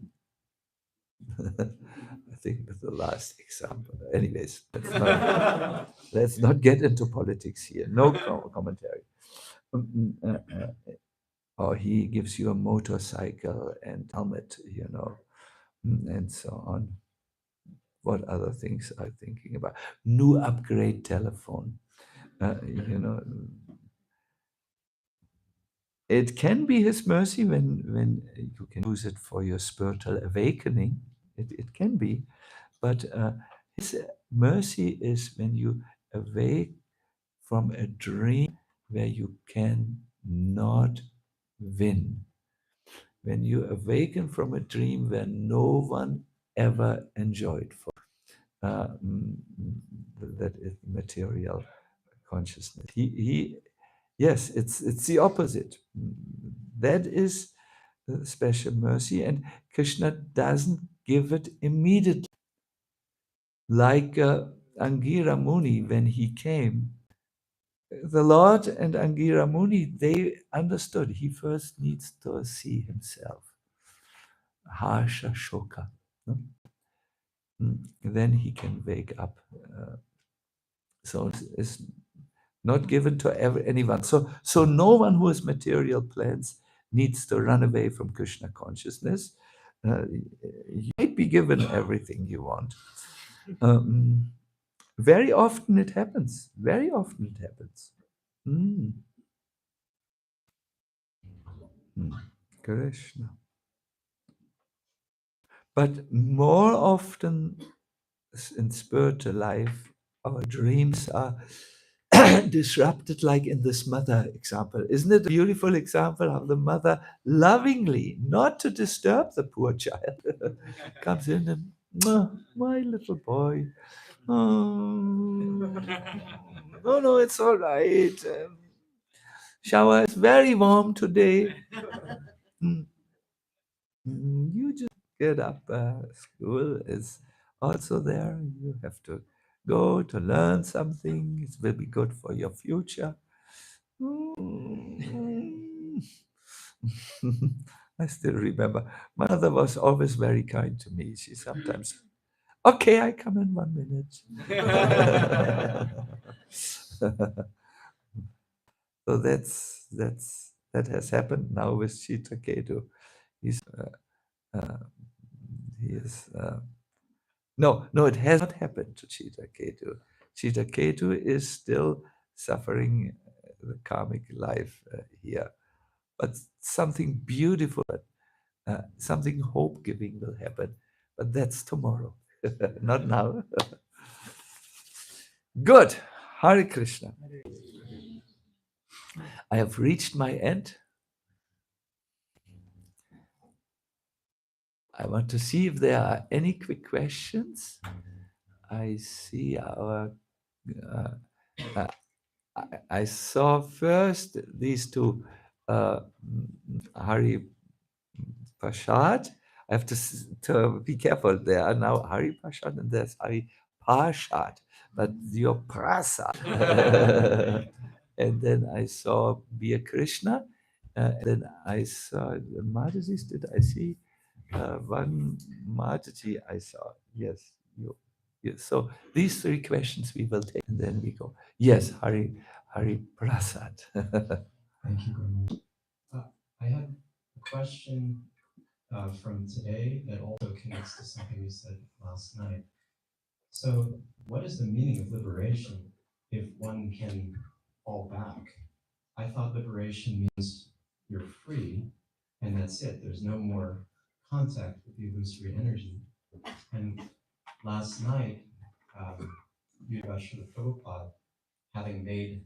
think with the last example. Anyways, let's not get into politics here. No commentary. Or he gives you a motorcycle and helmet, and so on. What other things are you thinking about? New upgrade telephone. It can be his mercy when you can use it for your spiritual awakening. It can be, but his mercy is when you awake from a dream where you can not win. When you awaken from a dream where no one ever enjoyed for. That is material consciousness. Yes, it's the opposite. That is special mercy, and Krishna doesn't give it immediately. Like Angira Muni, when he came, the Lord and Angira Muni, they understood he first needs to see himself. Harsha Shoka. No? Then he can wake up. So it's not given to anyone. So no one who has material plans needs to run away from Krishna consciousness. You might be given everything you want. Very often it happens. Very often it happens. Mm. Krishna. But more often in spiritual life, our dreams are disrupted, like in this mother example. Isn't it a beautiful example how the mother lovingly, not to disturb the poor child, comes in and, my little boy. Oh, no, it's all right. Shower is very warm today. You just get up. School is also there. You have to go to learn something. It will be good for your future. I still remember my mother was always very kind to me. She sometimes, okay, I come in 1 minute. So that has happened now with Citraketu. He's he is no, it has not happened to Citraketu. Citraketu is still suffering the karmic life here, but something beautiful, something hope-giving will happen. But that's tomorrow, not now. Good. Hare Krishna. I have reached my end. I want to see if there are any quick questions. I see our. I saw first these two, Hari Prasad. I have to be careful. There are now Hari Prasad and there's Hari Prasad, but your Prasad. And then I saw Bia Krishna. And then I saw the Madhujis. Did I see one Madhuji? I saw. Yes, you. Yes. So these three questions we will take, and then we go. Yes, Hari Prasad. Thank you very much. I had a question from today that also connects to something we said last night. So, what is the meaning of liberation if one can fall back? I thought liberation means you're free and that's it. There's no more contact with the illusory energy. And last night, Srila Prabhupada, having made,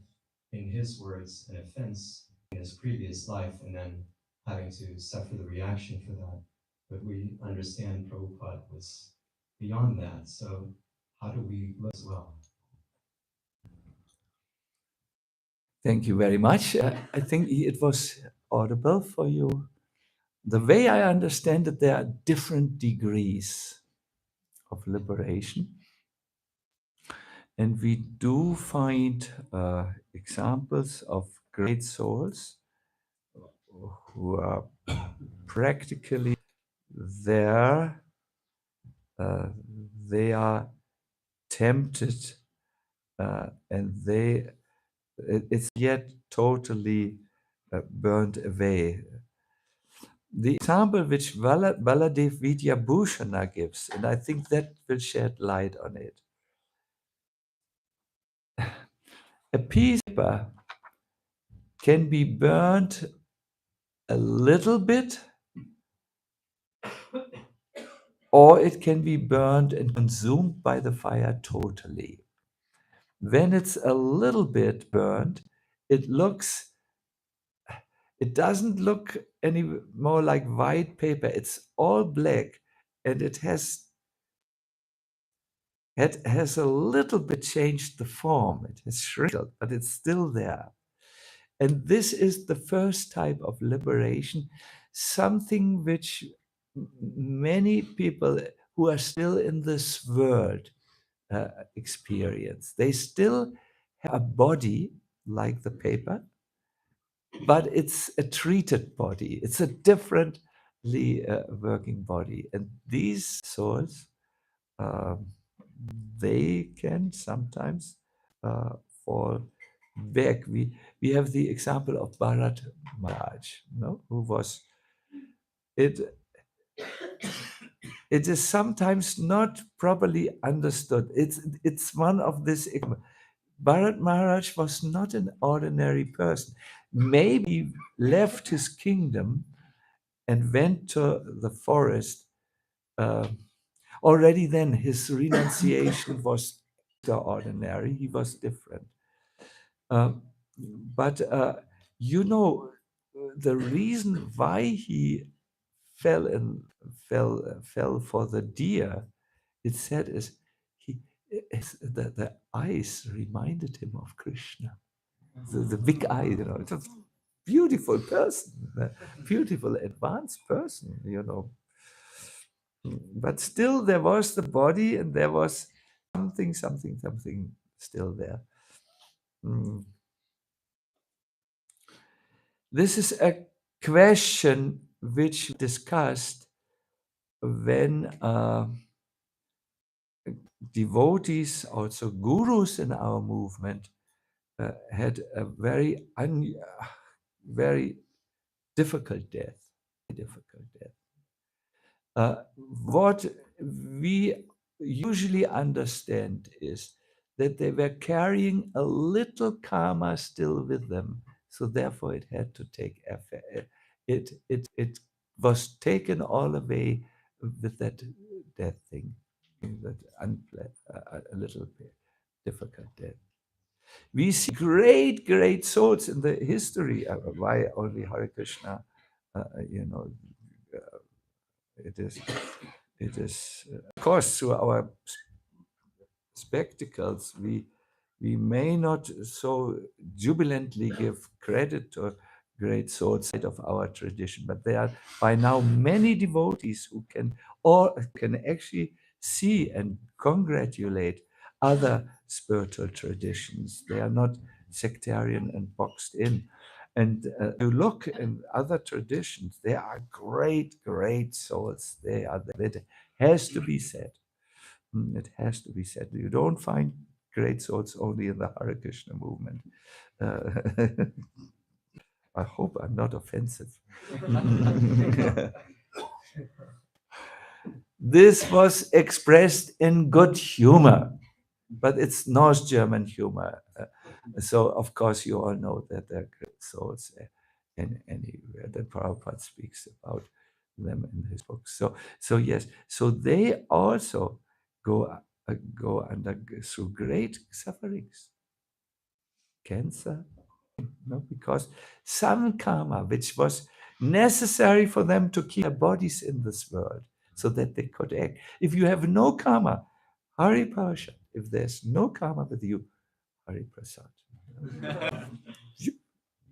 in his words, an offense in his previous life and then having to suffer the reaction for that. But we understand Prabhupada was beyond that. So how do we look as well? Thank you very much. I think it was audible for you. The way I understand it, there are different degrees of liberation. And we do find examples of great souls who are practically there. They are tempted and it's yet totally burned away. The example which Baladev Vidyabhushana gives, and I think that will shed light on it. A piece of paper can be burnt a little bit, or it can be burned and consumed by the fire totally. When it's a little bit burnt, it doesn't look any more like white paper. It's all black, and it has a little bit changed the form. It has shriveled, but it's still there. And this is the first type of liberation, something which many people who are still in this world experience. They still have a body like the paper, but it's a treated body. It's a differently working body. And these souls, um, they can sometimes fall back. We have the example of Bharat Maharaj, no? Who was it. It is sometimes not properly understood. It's one of this. Bharat Maharaj was not an ordinary person. Maybe left his kingdom and went to the forest. Uh, Already then, his renunciation was extraordinary. He was different. But the reason why he fell for the deer, it said, is the eyes reminded him of Krishna. The big eye, it's a beautiful person, a beautiful advanced person, But still, there was the body, and there was something still there. Mm. This is a question which we discussed when devotees, also gurus in our movement, had a very difficult death. What we usually understand is that they were carrying a little karma still with them, so therefore it had to take effort. It was taken all away with that death thing, that a little bit difficult death. We see great souls in the history. Why only Hare Krishna? It is of course, through our spectacles, we may not so jubilantly give credit to great souls of our tradition, but there are by now many devotees who can actually see and congratulate other spiritual traditions. They are not sectarian and boxed in. And you look in other traditions, there are great souls. That has to be said. It has to be said. You don't find great souls only in the Hare Krishna movement. I hope I'm not offensive. This was expressed in good humor, but it's North German humor. So, of course, you all know that they're great souls anywhere that Prabhupada speaks about them in his books. So yes, so they also go under through great sufferings, cancer, no, because some karma, which was necessary for them to keep their bodies in this world, so that they could act. If you have no karma, Hari Parashat, if there's no karma with you, Hari Prasad, you,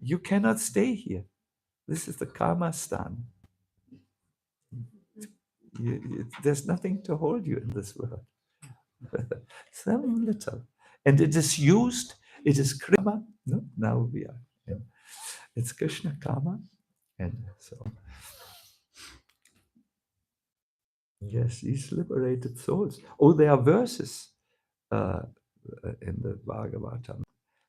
you cannot stay here. This is the karma stan. There's nothing to hold you in this world. Some little. And it is used, it is karma. No, now we are. Yeah. It's Krishna karma. And so, yes, these liberated souls. Oh, there are verses in the Bhagavatam.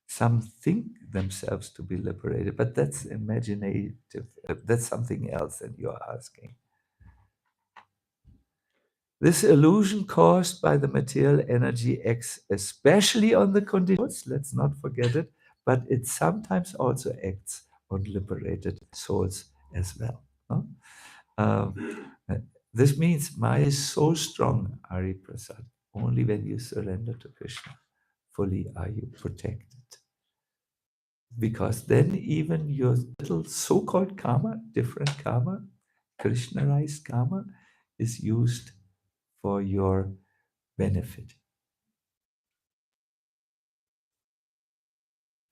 Some think themselves to be liberated, but that's imaginative. That's something else that you're asking. This illusion caused by the material energy acts especially on the conditions, let's not forget it, but it sometimes also acts on liberated souls as well. No? This means Maya is so strong, Ari Prasad. Only when you surrender to Krishna, fully are you protected. Because then even your little so-called karma, different karma, Krishnaized karma, is used for your benefit.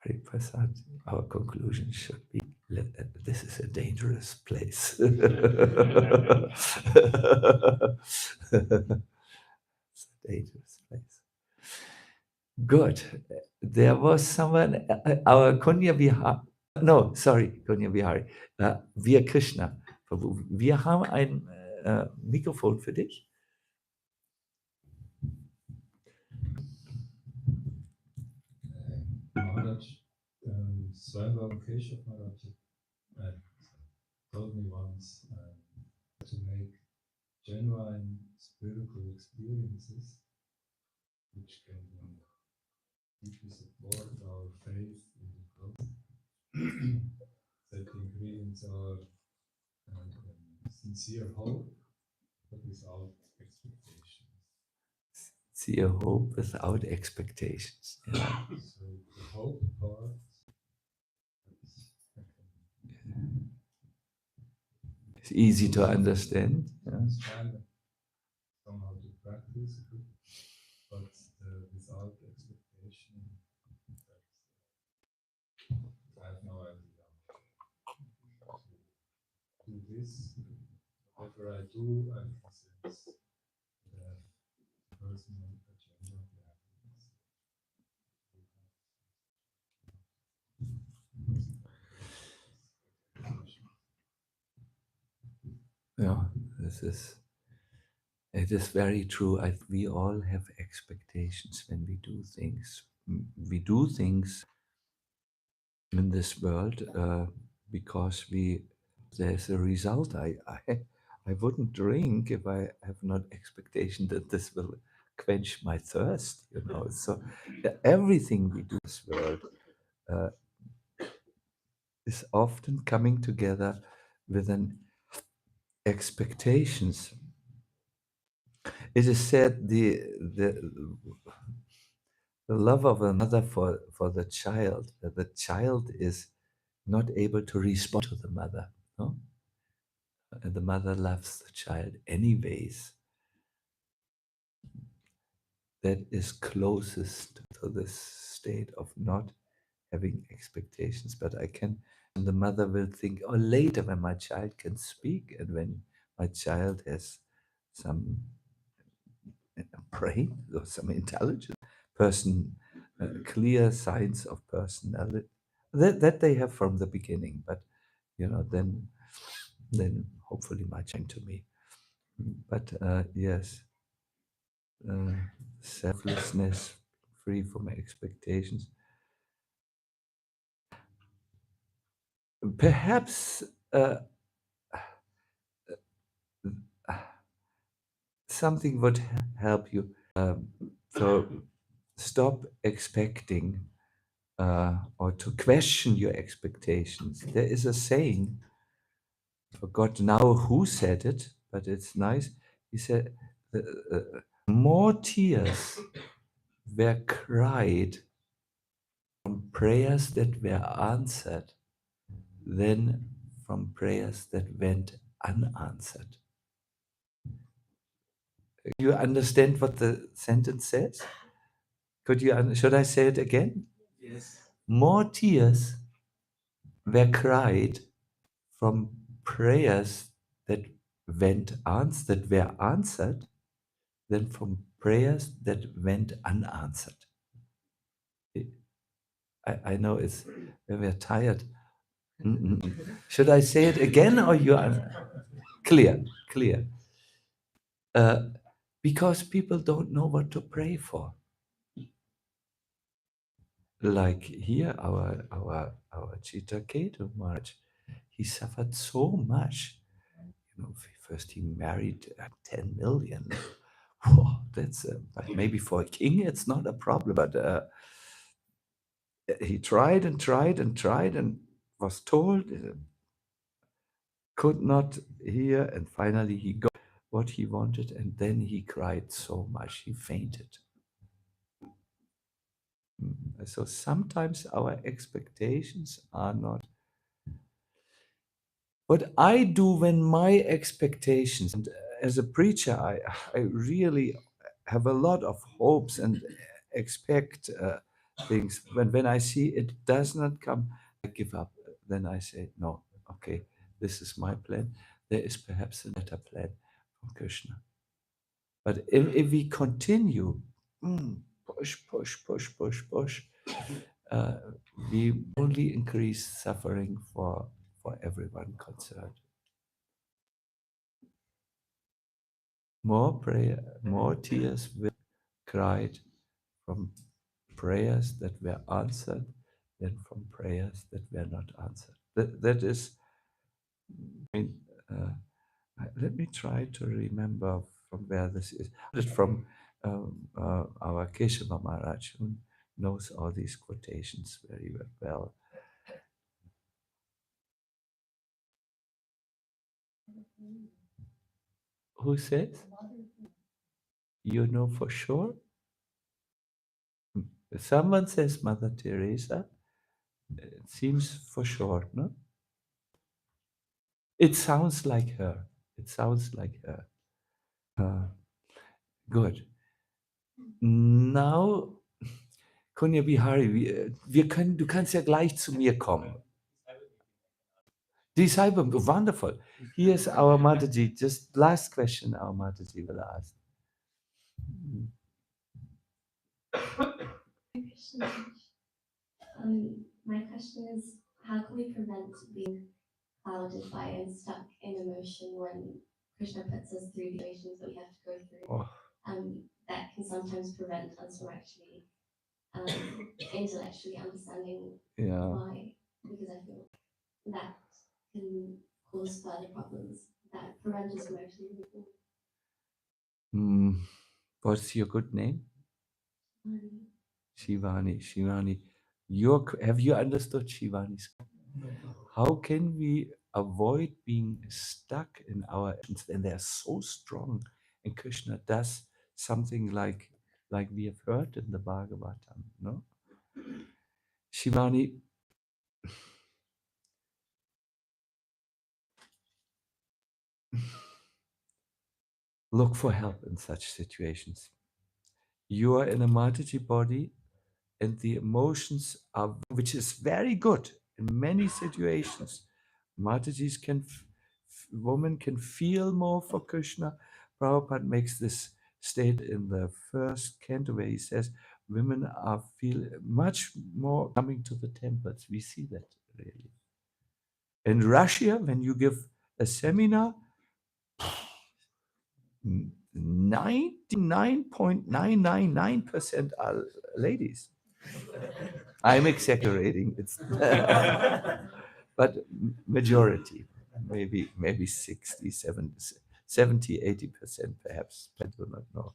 Hari Prasad, our conclusion should be, this is a dangerous place. It's a dangerous place. Good. There was someone, our Kunya Vihari, no, sorry, Kunya Vihari, wir Krishna. Wir haben ein Mikrofon für dich. Maharaj, Swami-Keshav Maharaj told me once to make genuine spiritual experiences, which can deeply support our faith in the growth. That the ingredients are sincere hope, but without expectations. Sincere hope without expectations. Yeah. So the hope part, It's easy to understand. Yeah. understand somehow to practice it, but without expectation, I have no idea. To do this, whatever I do, I can sense the personal agenda of the happiness. Yeah, it is very true. We all have expectations when we do things. We do things in this world because there's a result. I wouldn't drink if I have not expectation that this will quench my thirst. So everything we do in this world is often coming together with an expectations. It is said the love of a mother for the child, that the child is not able to respond to the mother. No? And the mother loves the child anyways. That is closest to this state of not having expectations. But and the mother will think, oh, later when my child can speak and when my child has some brain or some intelligence, clear signs of personality that they have from the beginning. But then hopefully much to me. But yes, selflessness, free from expectations. Perhaps something would help you. So stop expecting or to question your expectations. There is a saying, I forgot now who said it, but it's nice. He said, more tears were cried from prayers that were answered than from prayers that went unanswered. You understand what the sentence says? Should I say it again? Yes. More tears were cried from prayers that that were answered than from prayers that went unanswered. I know it's when we're tired. Should I say it again or you are clear? Clear. Because people don't know what to pray for. Like here, our Citraketu Maharaj, he suffered so much. You know, first he married 10 million. Whoa, that's but maybe for a king it's not a problem. But he tried and tried and tried and was told could not hear, and finally he got what he wanted, and then he cried so much he fainted. So sometimes our expectations are not what I do when my expectations, and as a preacher, I really have a lot of hopes and expect things. When I see it does not come, I give up. Then I say, no, okay, this is my plan. There is perhaps a better plan from Krishna. But if we continue, push, we only increase suffering for everyone concerned. More prayer, more tears were cried from prayers that were answered than from prayers that were not answered. That is, I mean, let me try to remember from where this is. It's from our Keshava Maharaj, who knows all these quotations very well. Who says? You know for sure? Someone says Mother Teresa. It seems for sure, no? It sounds like her. It sounds like her. Good. Now, Konya Bihari, du kannst ja gleich zu mir kommen. Disciple, wonderful. Here's our Mataji. Just last question our Mataji will ask. Krishna. My question is, how can we prevent being clouded by and stuck in emotion when Krishna puts us through situations that we have to go through? Oh, That can sometimes prevent us from actually intellectually understanding yeah. why, because I feel that can cause further problems that prevent us from actually moving. What's your good name? Um, Shivani. Have you understood Shivani's? How can we avoid being stuck in our actions when they're so strong? And Krishna does something like we have heard in the Bhagavatam, no? Shivani, look for help in such situations. You are in a Mataji body, and the emotions are, which is very good in many situations. Matajis woman can feel more for Krishna. Prabhupada makes this state in the first canto where he says women are feel much more coming to the temples. We see that really. In Russia, when you give a seminar, 99.999% are ladies. I'm exaggerating. It's but majority, maybe 60, 70, 70, 80% perhaps, I do not know.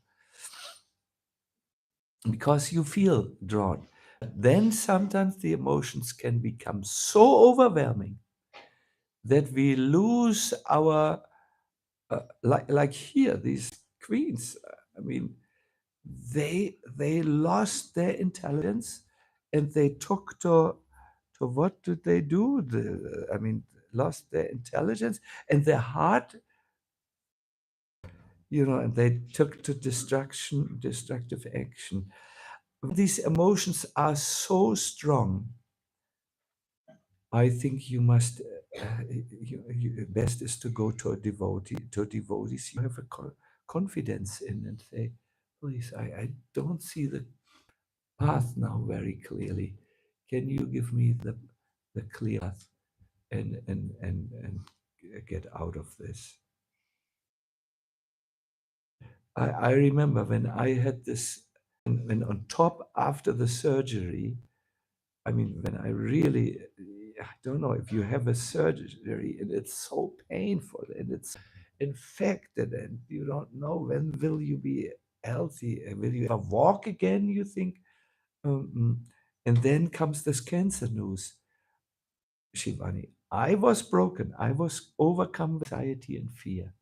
Because you feel drawn. Then sometimes the emotions can become so overwhelming that we lose our, like here, these queens, I mean, they lost their intelligence and they took to what did they do? I mean, lost their intelligence and their heart, and they took to destructive action. These emotions are so strong. I think you must, best is to go to a devotee, to devotees you have a confidence in and say, please, I don't see the path now very clearly. Can you give me the clear path and get out of this? I remember when I had this, when on top after the surgery, I mean, when I really, I don't know if you have a surgery and it's so painful and it's infected and you don't know when will you be healthy, will you ever walk again, you think? And then comes this cancer news, Shivani. I was broken. I was overcome with anxiety and fear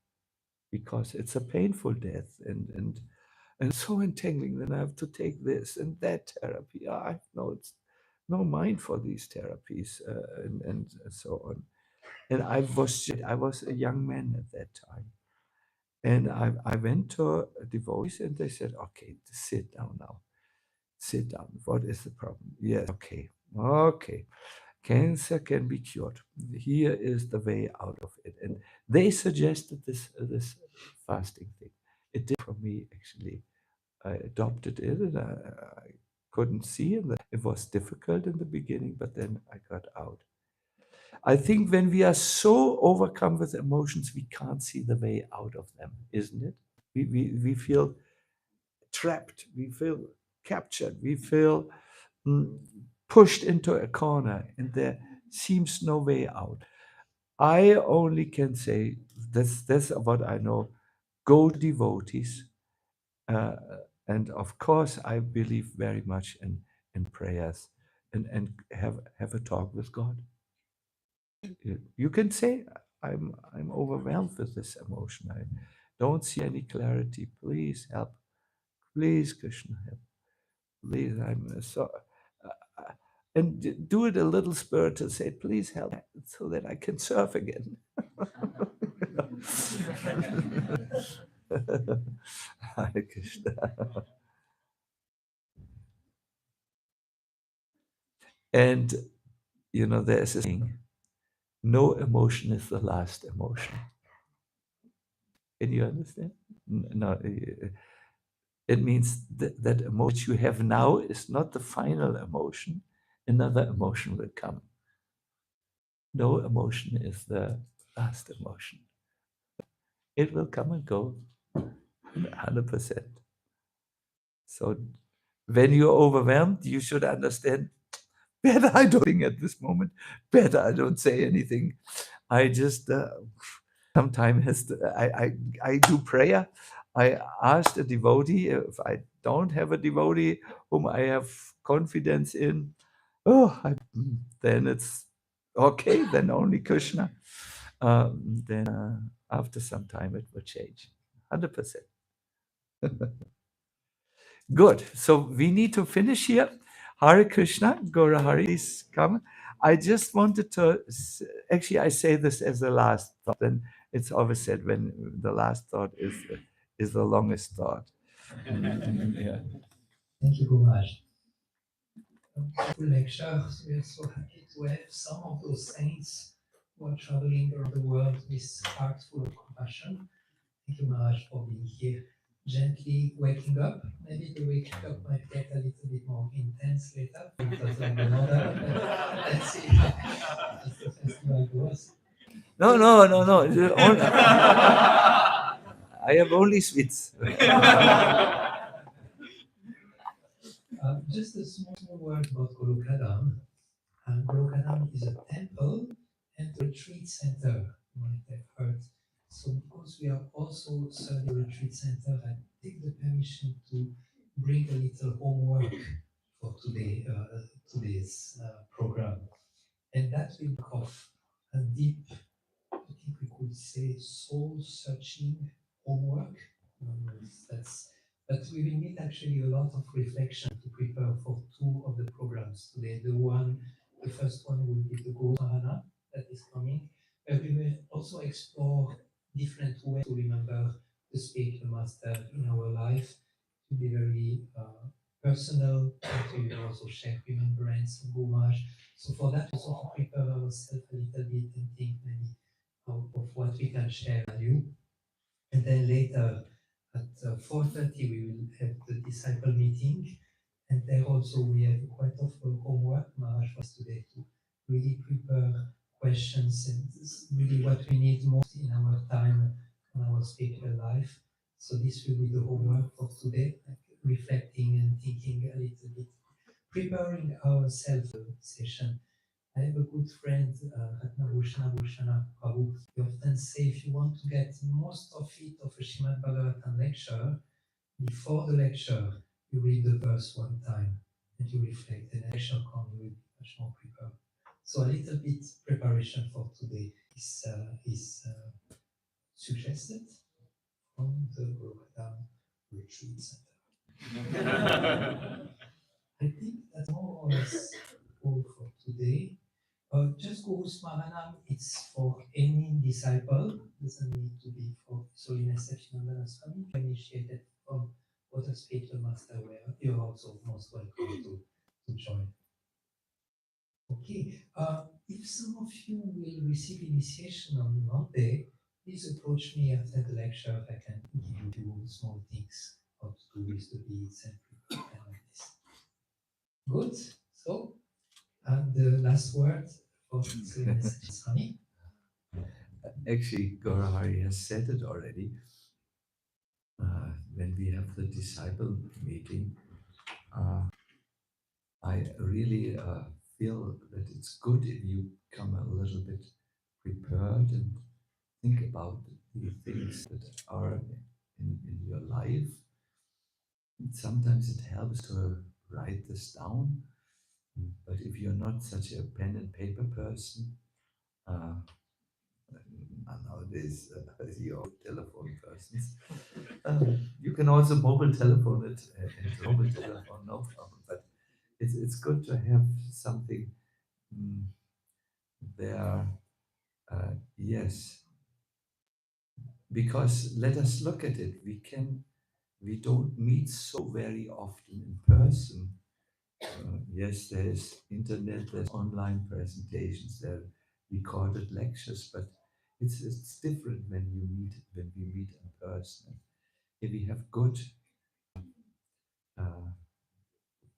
because it's a painful death and so entangling. Then I have to take this and that therapy. I know it's no mind for these therapies and so on. And I was a young man at that time, and I went to devotees and they said, "Okay, sit down now. Sit down. What is the problem? Yes, okay. Cancer can be cured. Here is the way out of it." And they suggested this fasting thing. It did for me actually. I adopted it, and I couldn't see it. It was difficult in the beginning, but then I got out. I think when we are so overcome with emotions, we can't see the way out of them, isn't it? We feel trapped, we feel captured, we feel pushed into a corner, and there seems no way out. I only can say that's what I know. Go to devotees, uh, and of course, I believe very much in prayers, and have a talk with God. You can say, I'm overwhelmed with this emotion. I don't see any clarity. Please help. Please, Krishna, help. Please, I'm so. And do it a little spiritual. Say, please help, so that I can surf again. Hare Krishna. And there's a saying: no emotion is the last emotion. Can you understand? No, it means that emotion you have now is not the final emotion. Another emotion will come. No emotion is the last emotion. It will come and go, 100%. So when you're overwhelmed, you should understand, better I don't think at this moment, better I don't say anything. I just sometimes I do prayer. I asked a devotee, if I don't have a devotee whom I have confidence in, then it's okay, then only Krishna. Then after some time it will change, 100%. Good. So we need to finish here. Hare Krishna, Gora Hari, please come. I just wanted to, actually, I say this as the last thought, and it's always said when the last thought is the longest thought. Yeah. Thank you, Guraj. Lecture. We are so happy to have some of those saints who are traveling around the world with hearts full of compassion. Thank you, Maharaj, for being here. Gently waking up. Maybe the waking up might get a little bit more intense later. Because like the mother, let's see as the festival goes. No. I have only sweets. Just a small word about Golokadam. Golokadam is a temple and a retreat center, you might have heard. So because we are also also serve the retreat center, I take the permission to bring a little homework for today's program. And that will of a deep, I think we could say, soul-searching homework. But we will need actually a lot of reflection to prepare for two of the programs today. The first one will be the Ghost Mahana that is coming. But we will also explore different ways to remember the spiritual master in our life, to be very personal, to also share remembrance and homage. So for that, we also prepare ourselves a little bit and think maybe of what we can share with you. And then later at 4:30 we will have the disciple meeting. And there also we have quite of homework, Maharaj was today, to really prepare questions and really what we need most in our time, in our spiritual life. So this will be the homework for today, like reflecting and thinking a little bit, preparing ourselves for the session. I have a good friend, Bhushana Prabhu. He often say if you want to get most of it of a Srimad-Bhagavatam lecture, before the lecture, you read the verse one time and you reflect, and the lecture comes, you will be much more prepared. So a little bit preparation for today is suggested from the Bhagavatam Retreat Center. I think that's more or less all for today. Just Guru Smaranam, it's for any disciple, doesn't need to be for Holiness Sacinandana Swami, initiated from what a spiritual master where you're also most welcome to join. Okay, if some of you will receive initiation on Monday, please approach me after the lecture. I can give you small things how to do with the beads and prepare like this. Good, so, and the last word for Swami. Actually, Gaurahari has said it already. When we have the disciple meeting, I really feel that it's good if you come a little bit prepared and think about the things that are in your life. And sometimes it helps to write this down, but if you're not such a pen and paper person, nowadays you're telephone persons, you can also mobile telephone it into mobile telephone, no problem. But it's good to have something there. Yes, because let us look at it. We don't meet so very often in person. Yes, there's internet, there's online presentations, there are recorded lectures, but it's different when we meet in person. If we have good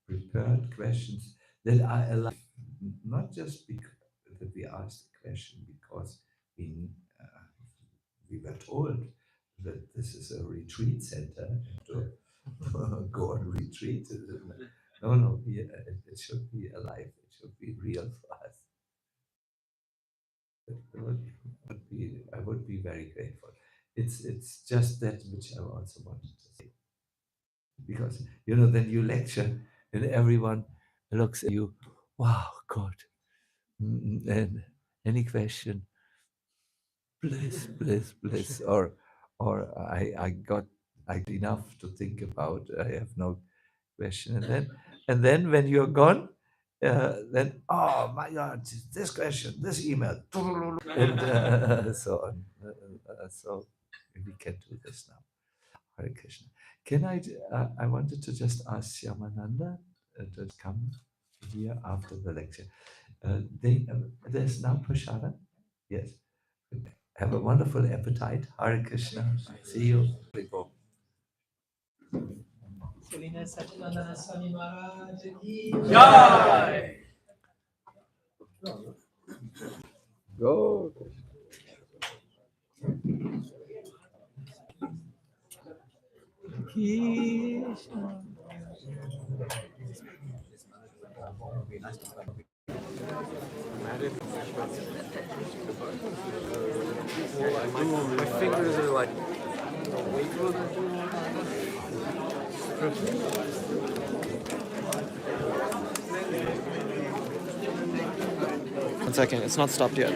prepared questions that are alive, not just because that we ask the question because we were told that this is a retreat center to go on retreat. No, it should be alive. It should be real for us. I would be very grateful. It's just that which I also wanted to say, because then you lecture and everyone looks at you. Wow, God! And any question? Bliss, or I got enough to think about. I have no question, and then when you're gone, then oh my God, this question, this email, and so on. So we can do this now. Hare Krishna. Can I wanted to just ask Shyamananda to come here after the lecture. There's now Prashada. Yes. Have a wonderful appetite. Hare Krishna. See you. Holiness Sacinandana Swami Maharaj ki Jai! Go. Krishna. My fingers are like 1 second, it's not stopped yet.